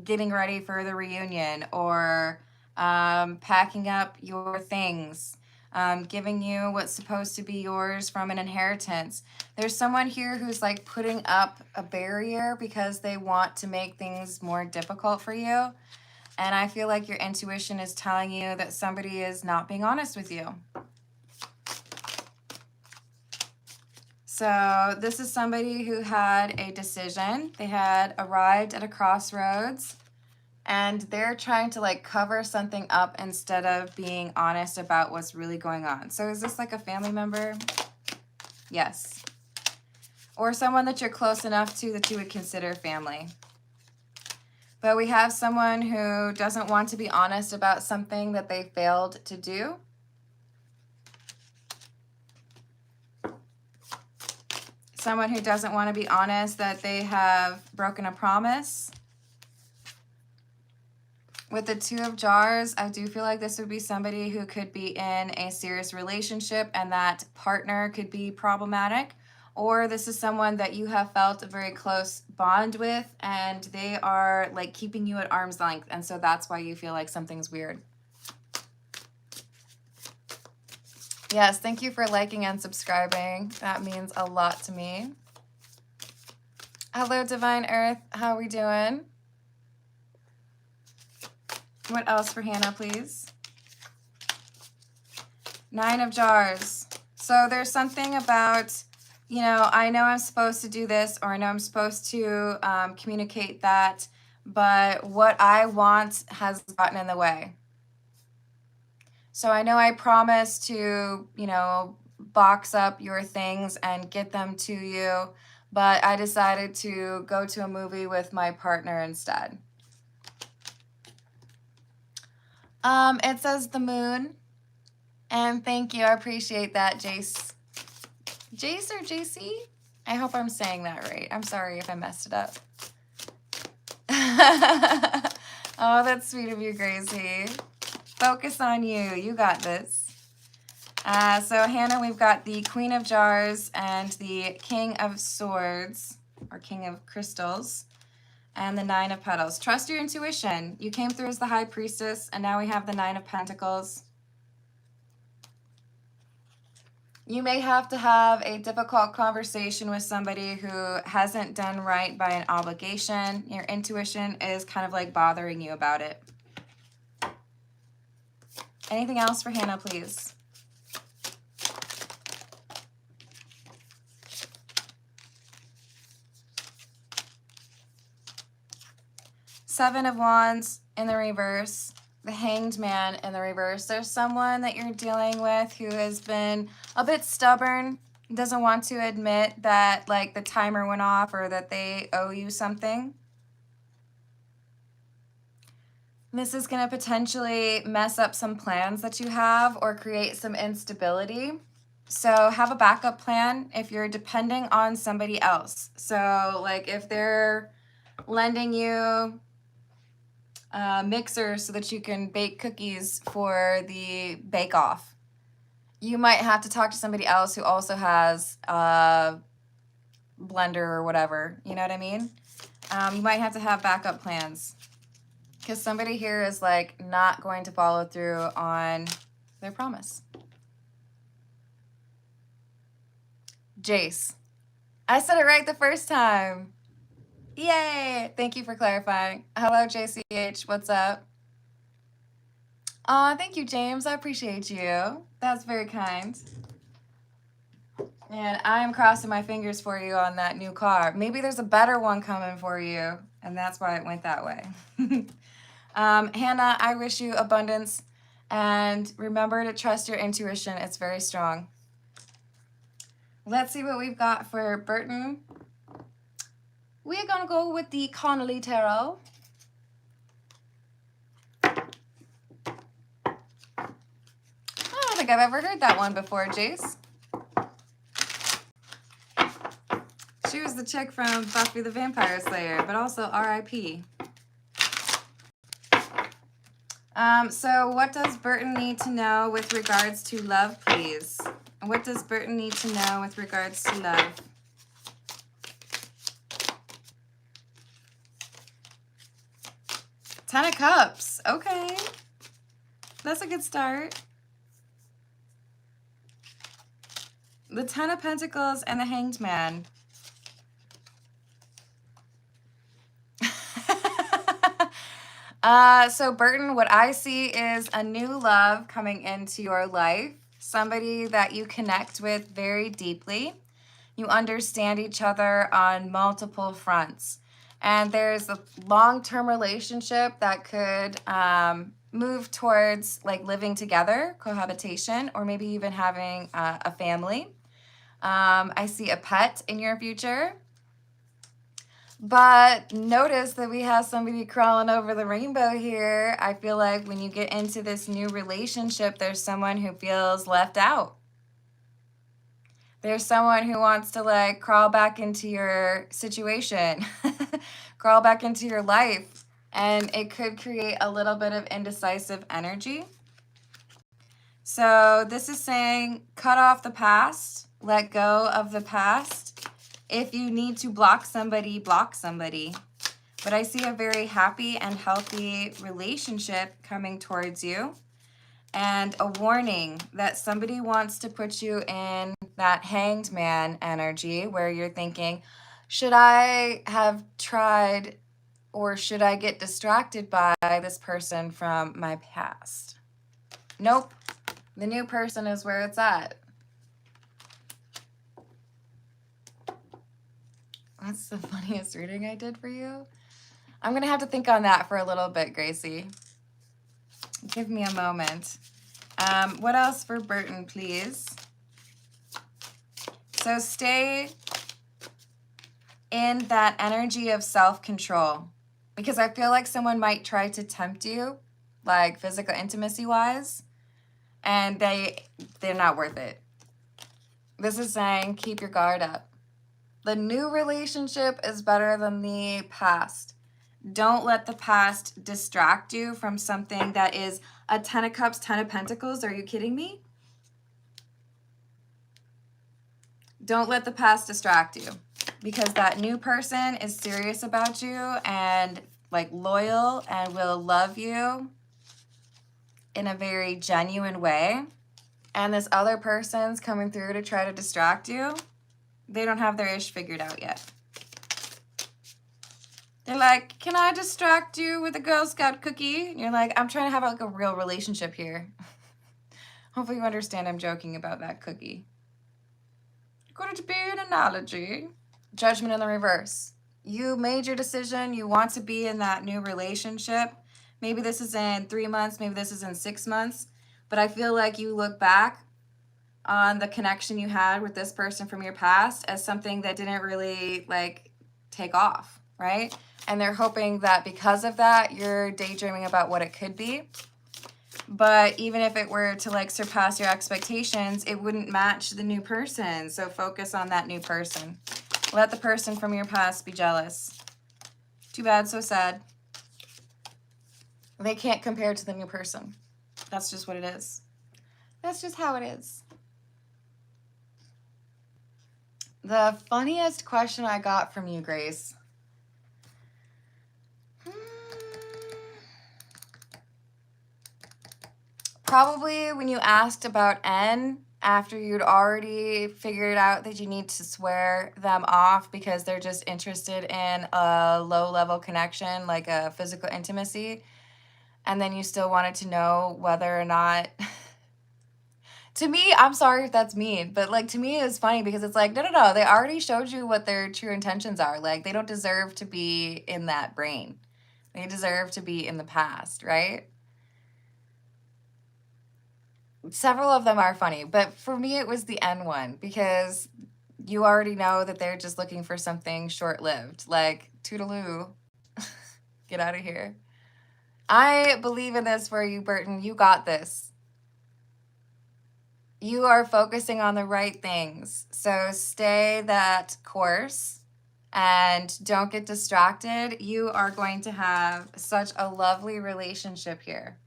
getting ready for the reunion, or packing up your things, giving you what's supposed to be yours from an inheritance. There's someone here who's like putting up a barrier because they want to make things more difficult for you. And I feel like your intuition is telling you that somebody is not being honest with you. So this is somebody who had a decision. They had arrived at a crossroads, and they're trying to like cover something up instead of being honest about what's really going on. So is this like a family member? Yes. Or someone that you're close enough to that you would consider family. But we have someone who doesn't want to be honest about something that they failed to do. Someone who doesn't want to be honest that they have broken a promise. With the Two of Jars, I do feel like this would be somebody who could be in a serious relationship and that partner could be problematic. Or this is someone that you have felt a very close bond with and they are like keeping you at arm's length. And so that's why you feel like something's weird. Yes, thank you for liking and subscribing. That means a lot to me. Hello, Divine Earth. How are we doing? What else for Hannah, please? Nine of Jars. So there's something about, you know, I know I'm supposed to do this, or I know I'm supposed to communicate that, but what I want has gotten in the way. So I know I promised to, you know, box up your things and get them to you, but I decided to go to a movie with my partner instead. It says the moon, and thank you. I appreciate that, Jace. Jace or JC? I hope I'm saying that right. I'm sorry if I messed it up. Oh, that's sweet of you, Gracie. Focus on you. You got this. So, Hannah, we've got the Queen of Jars and the King of Swords, or King of Crystals, and the Nine of Petals. Trust your intuition. You came through as the High Priestess, and now we have the Nine of Pentacles. You may have to have a difficult conversation with somebody who hasn't done right by an obligation. Your intuition is kind of like bothering you about it. Anything else for Hannah, please? Seven of Wands in the reverse. The Hanged Man in the reverse. There's someone that you're dealing with who has been a bit stubborn, doesn't want to admit that like the timer went off or that they owe you something. This is going to potentially mess up some plans that you have or create some instability. So have a backup plan if you're depending on somebody else. So like if they're lending you a mixer so that you can bake cookies for the bake-off, you might have to talk to somebody else who also has a blender or whatever. You know what I mean? You might have to have backup plans because somebody here is like not going to follow through on their promise. Jace. I said it right the first time. Yay! Thank you for clarifying. Hello, JCH. What's up? Aw, thank you, James. I appreciate you. That's very kind. And I'm crossing my fingers for you on that new car. Maybe there's a better one coming for you, and that's why it went that way. Hannah, I wish you abundance, and remember to trust your intuition. It's very strong. Let's see what we've got for Burton. We're going to go with the Connolly Tarot. I don't think I've ever heard that one before, Jace. She was the chick from Buffy the Vampire Slayer, but also R.I.P. So what does Burton need to know with regards to love, please? What does Burton need to know with regards to love? Ten of Cups. Okay. That's a good start. The Ten of Pentacles and the Hanged Man. So Burton, what I see is a new love coming into your life. Somebody that you connect with very deeply. You understand each other on multiple fronts. And there's a long-term relationship that could move towards like living together, cohabitation, or maybe even having a family. I see a pet in your future. But notice that we have somebody crawling over the rainbow here. I feel like when you get into this new relationship, there's someone who feels left out. There's someone who wants to like crawl back into your situation, crawl back into your life, and it could create a little bit of indecisive energy. So this is saying cut off the past, let go of the past. If you need to block somebody, block somebody. But I see a very happy and healthy relationship coming towards you. And a warning that somebody wants to put you in that Hanged Man energy where you're thinking, should I have tried or should I get distracted by this person from my past? Nope. The new person is where it's at. That's the funniest reading I did for you. I'm going to have to think on that for a little bit, Gracie. Give me a moment. What else for Burton, please? So stay in that energy of self-control because I feel like someone might try to tempt you, like physical intimacy-wise, and they're not worth it. This is saying keep your guard up. The new relationship is better than the past. Don't let the past distract you from something that is a Ten of Cups, Ten of Pentacles. Are you kidding me? Don't let the past distract you because that new person is serious about you and like loyal and will love you in a very genuine way. And this other person's coming through to try to distract you. They don't have their ish figured out yet. They're like, can I distract you with a Girl Scout cookie? And you're like, I'm trying to have like a real relationship here. Hopefully you understand I'm joking about that cookie. Could it be an analogy? Judgment in the reverse. You made your decision. You want to be in that new relationship. Maybe this is in 3 months. Maybe this is in 6 months. But I feel like you look back on the connection you had with this person from your past as something that didn't really like take off, right? And they're hoping that because of that, you're daydreaming about what it could be. But even if it were to like surpass your expectations, it wouldn't match the new person. So focus on that new person. Let the person from your past be jealous. Too bad, so sad. They can't compare to the new person. That's just what it is. That's just how it is. The funniest question I got from you, Grace. Probably when you asked about N after you'd already figured out that you need to swear them off because they're just interested in a low-level connection, like a physical intimacy, and then you still wanted to know whether or not... To me, I'm sorry if that's mean, but like to me it's funny because it's like, no, they already showed you what their true intentions are. Like they don't deserve to be in that brain. They deserve to be in the past, right? Several of them are funny, but for me it was the N one because you already know that they're just looking for something short-lived, like toodaloo, get out of here. I believe in this for you, Burton. You got this. You are focusing on the right things. So stay that course and don't get distracted. You are going to have such a lovely relationship here.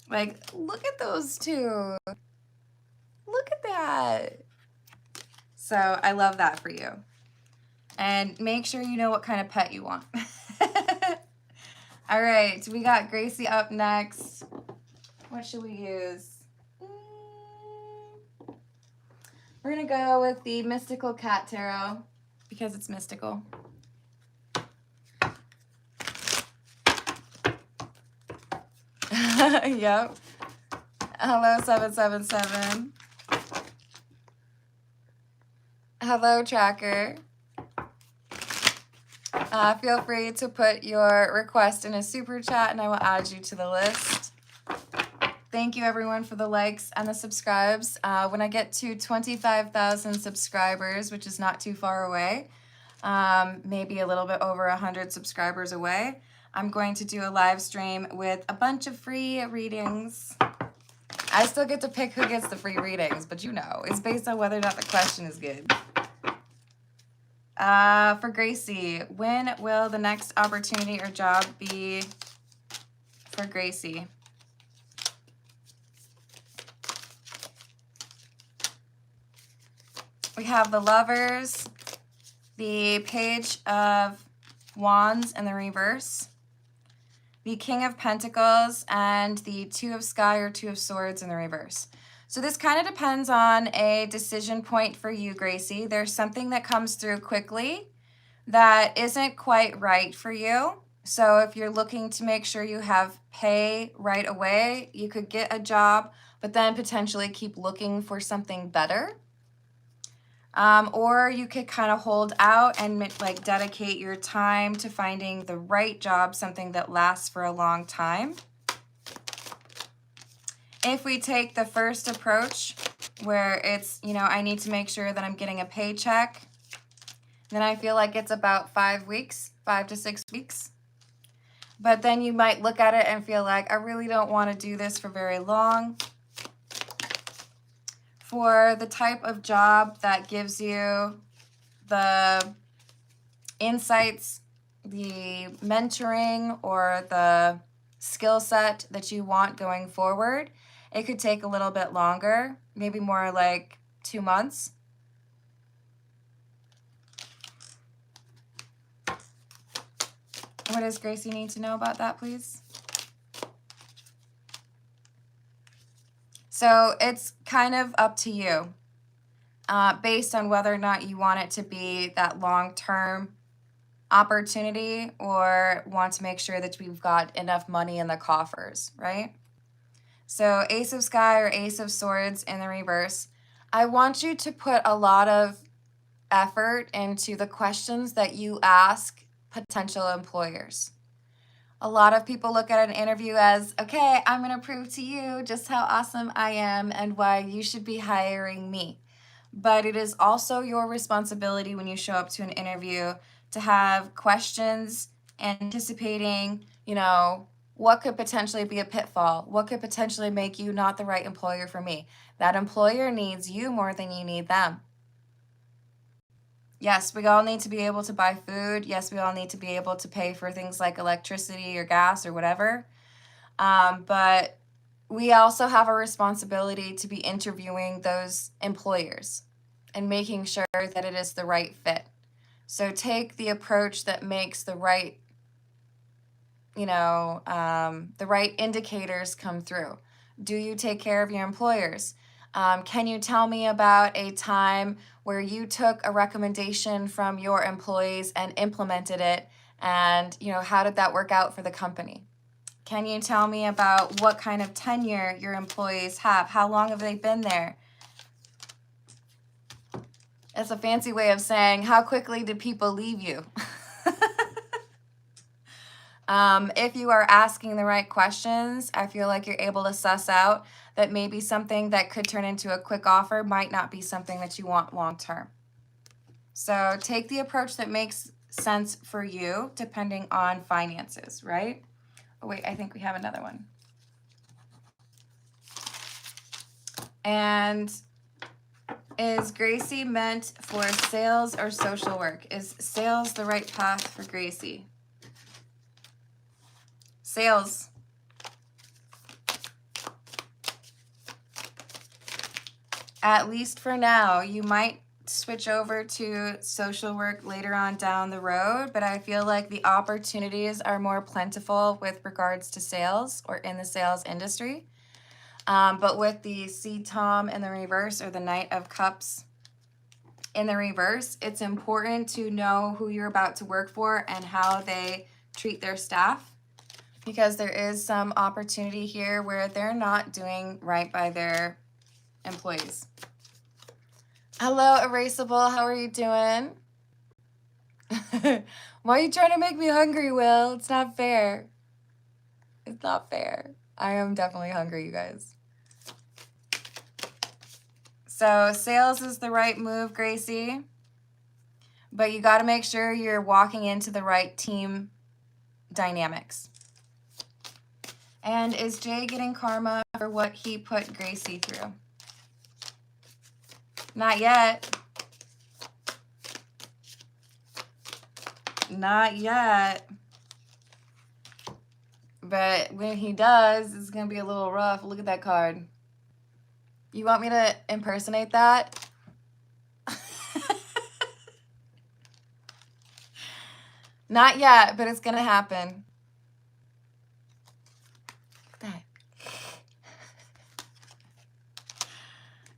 Like, look at those two. Look at that. So I love that for you. And make sure you know what kind of pet you want. All right, we got Gracie up next. What should we use? We're going to go with the Mystical Cat Tarot because it's mystical. Yep. Hello, 777. Hello, Tracker. Feel free to put your request in a super chat and I will add you to the list. Thank you everyone for the likes and the subscribes. When I get to 25,000 subscribers, which is not too far away, maybe a little bit over 100 subscribers away, I'm going to do a live stream with a bunch of free readings. I still get to pick who gets the free readings, but you know, it's based on whether or not the question is good. For Gracie, when will the next opportunity or job be for Gracie? We have the Lovers, the Page of Wands in the reverse, the King of Pentacles, and the Two of Sky or Two of Swords in the reverse. So this kind of depends on a decision point for you, Gracie. There's something that comes through quickly that isn't quite right for you. So if you're looking to make sure you have pay right away, you could get a job, but then potentially keep looking for something better. Or you could kind of hold out and like dedicate your time to finding the right job, something that lasts for a long time. If we take the first approach where it's, you know, I need to make sure that I'm getting a paycheck, then I feel like it's about 5 weeks, 5 to 6 weeks. But then you might look at it and feel like, I really don't want to do this for very long. For the type of job that gives you the insights, the mentoring, or the skill set that you want going forward, it could take a little bit longer, maybe more like 2 months. What does Gracie need to know about that, please? So it's kind of up to you, based on whether or not you want it to be that long-term opportunity or want to make sure that we've got enough money in the coffers, right? So Ace of Sky or Ace of Swords in the reverse. I want you to put a lot of effort into the questions that you ask potential employers. A lot of people look at an interview as, okay, I'm going to prove to you just how awesome I am and why you should be hiring me. But it is also your responsibility when you show up to an interview to have questions anticipating, you know, what could potentially be a pitfall? What could potentially make you not the right employer for me? That employer needs you more than you need them. Yes, we all need to be able to buy food. Yes, we all need to be able to pay for things like electricity or gas or whatever. But we also have a responsibility to be interviewing those employers and making sure that it is the right fit. So take the approach that makes the right, you know, the right indicators come through. Do you take care of your employers? Can you tell me about a time where you took a recommendation from your employees and implemented it? And, you know, how did that work out for the company? Can you tell me about what kind of tenure your employees have? How long have they been there? It's a fancy way of saying, how quickly did people leave you? If you are asking the right questions, I feel like you're able to suss out that maybe something that could turn into a quick offer might not be something that you want long term. So take the approach that makes sense for you depending on finances, right? Oh wait, I think we have another one. And is Gracie meant for sales or social work? Is sales the right path for Gracie? Sales. At least for now, you might switch over to social work later on down the road, but I feel like the opportunities are more plentiful with regards to sales or in the sales industry. But with the Seed Tom in the reverse, or the Knight of Cups in the reverse, it's important to know who you're about to work for and how they treat their staff, because there is some opportunity here where they're not doing right by their employees. Hello, Erasable. How are you doing? Why are you trying to make me hungry, Will? It's not fair. It's not fair. I am definitely hungry, you guys. So sales is the right move, Gracie. But you got to make sure you're walking into the right team dynamics. And is Jay getting karma for what he put Gracie through? Not yet. Not yet. But when he does, it's going to be a little rough. Look at that card. You want me to impersonate that? Not yet, but it's going to happen. Look at that.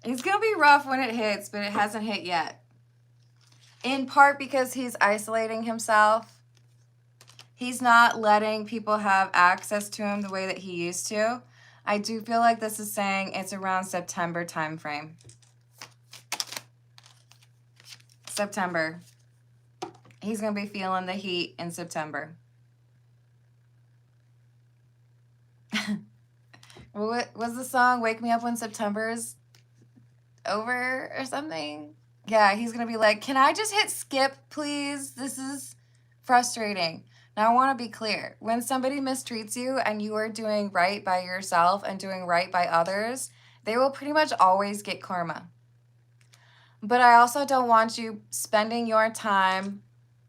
It's going to be rough when it hits, but it hasn't hit yet. In part because he's isolating himself. He's not letting people have access to him the way that he used to. I do feel like this is saying it's around September timeframe. September. He's going to be feeling the heat in September. What was the song? Wake Me Up When September's Over or something? Yeah, he's going to be like, can I just hit skip, please? This is frustrating. Now, I want to be clear. When somebody mistreats you and you are doing right by yourself and doing right by others, they will pretty much always get karma. But I also don't want you spending your time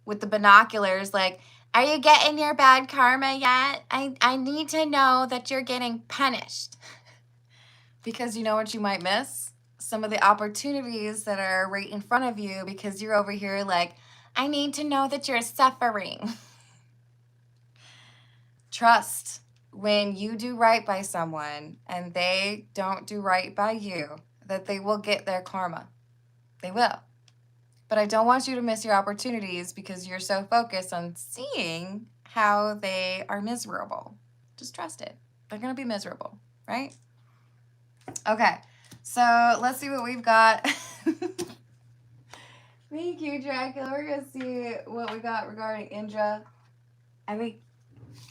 with the binoculars like, are you getting your bad karma yet? I need to know that you're getting punished. Because you know what you might miss? Some of the opportunities that are right in front of you, because you're over here like, I need to know that you're suffering. Trust when you do right by someone and they don't do right by you, that they will get their karma. They will. But I don't want you to miss your opportunities because you're so focused on seeing how they are miserable. Just trust it. They're going to be miserable, right? Okay, so let's see what we've got. Thank you, Dracula. We're going to see what we got regarding Indra. I think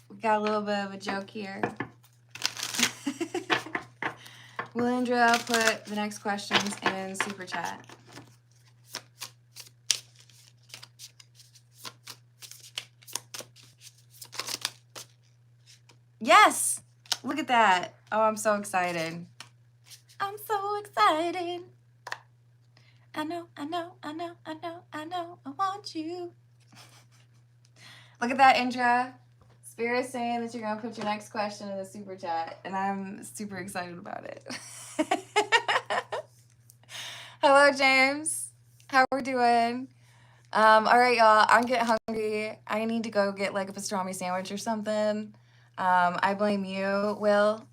we got a little bit of a joke here. Will Indra put the next questions in super chat? Yes! Look at that. Oh, I'm so excited. I'm so excited. I know, I know, I know, I know, I know, I want you. Look at that, Indra. Spirit's saying that you're going to put your next question in the super chat, and I'm super excited about it. Hello, James. How are we doing? All right, y'all. I'm getting hungry. I need to go get like a pastrami sandwich or something. I blame you, Will.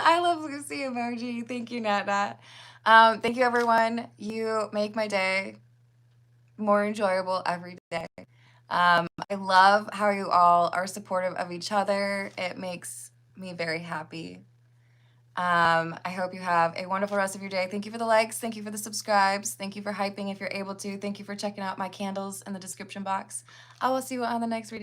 I love Lucy emoji. Thank you, Nat. Thank you, everyone. You make my day more enjoyable every day. I love how you all are supportive of each other. It makes me very happy. I hope you have a wonderful rest of your day. Thank you for the likes. Thank you for the subscribes. Thank you for hyping if you're able to. Thank you for checking out my candles in the description box. I will see you on the next reading.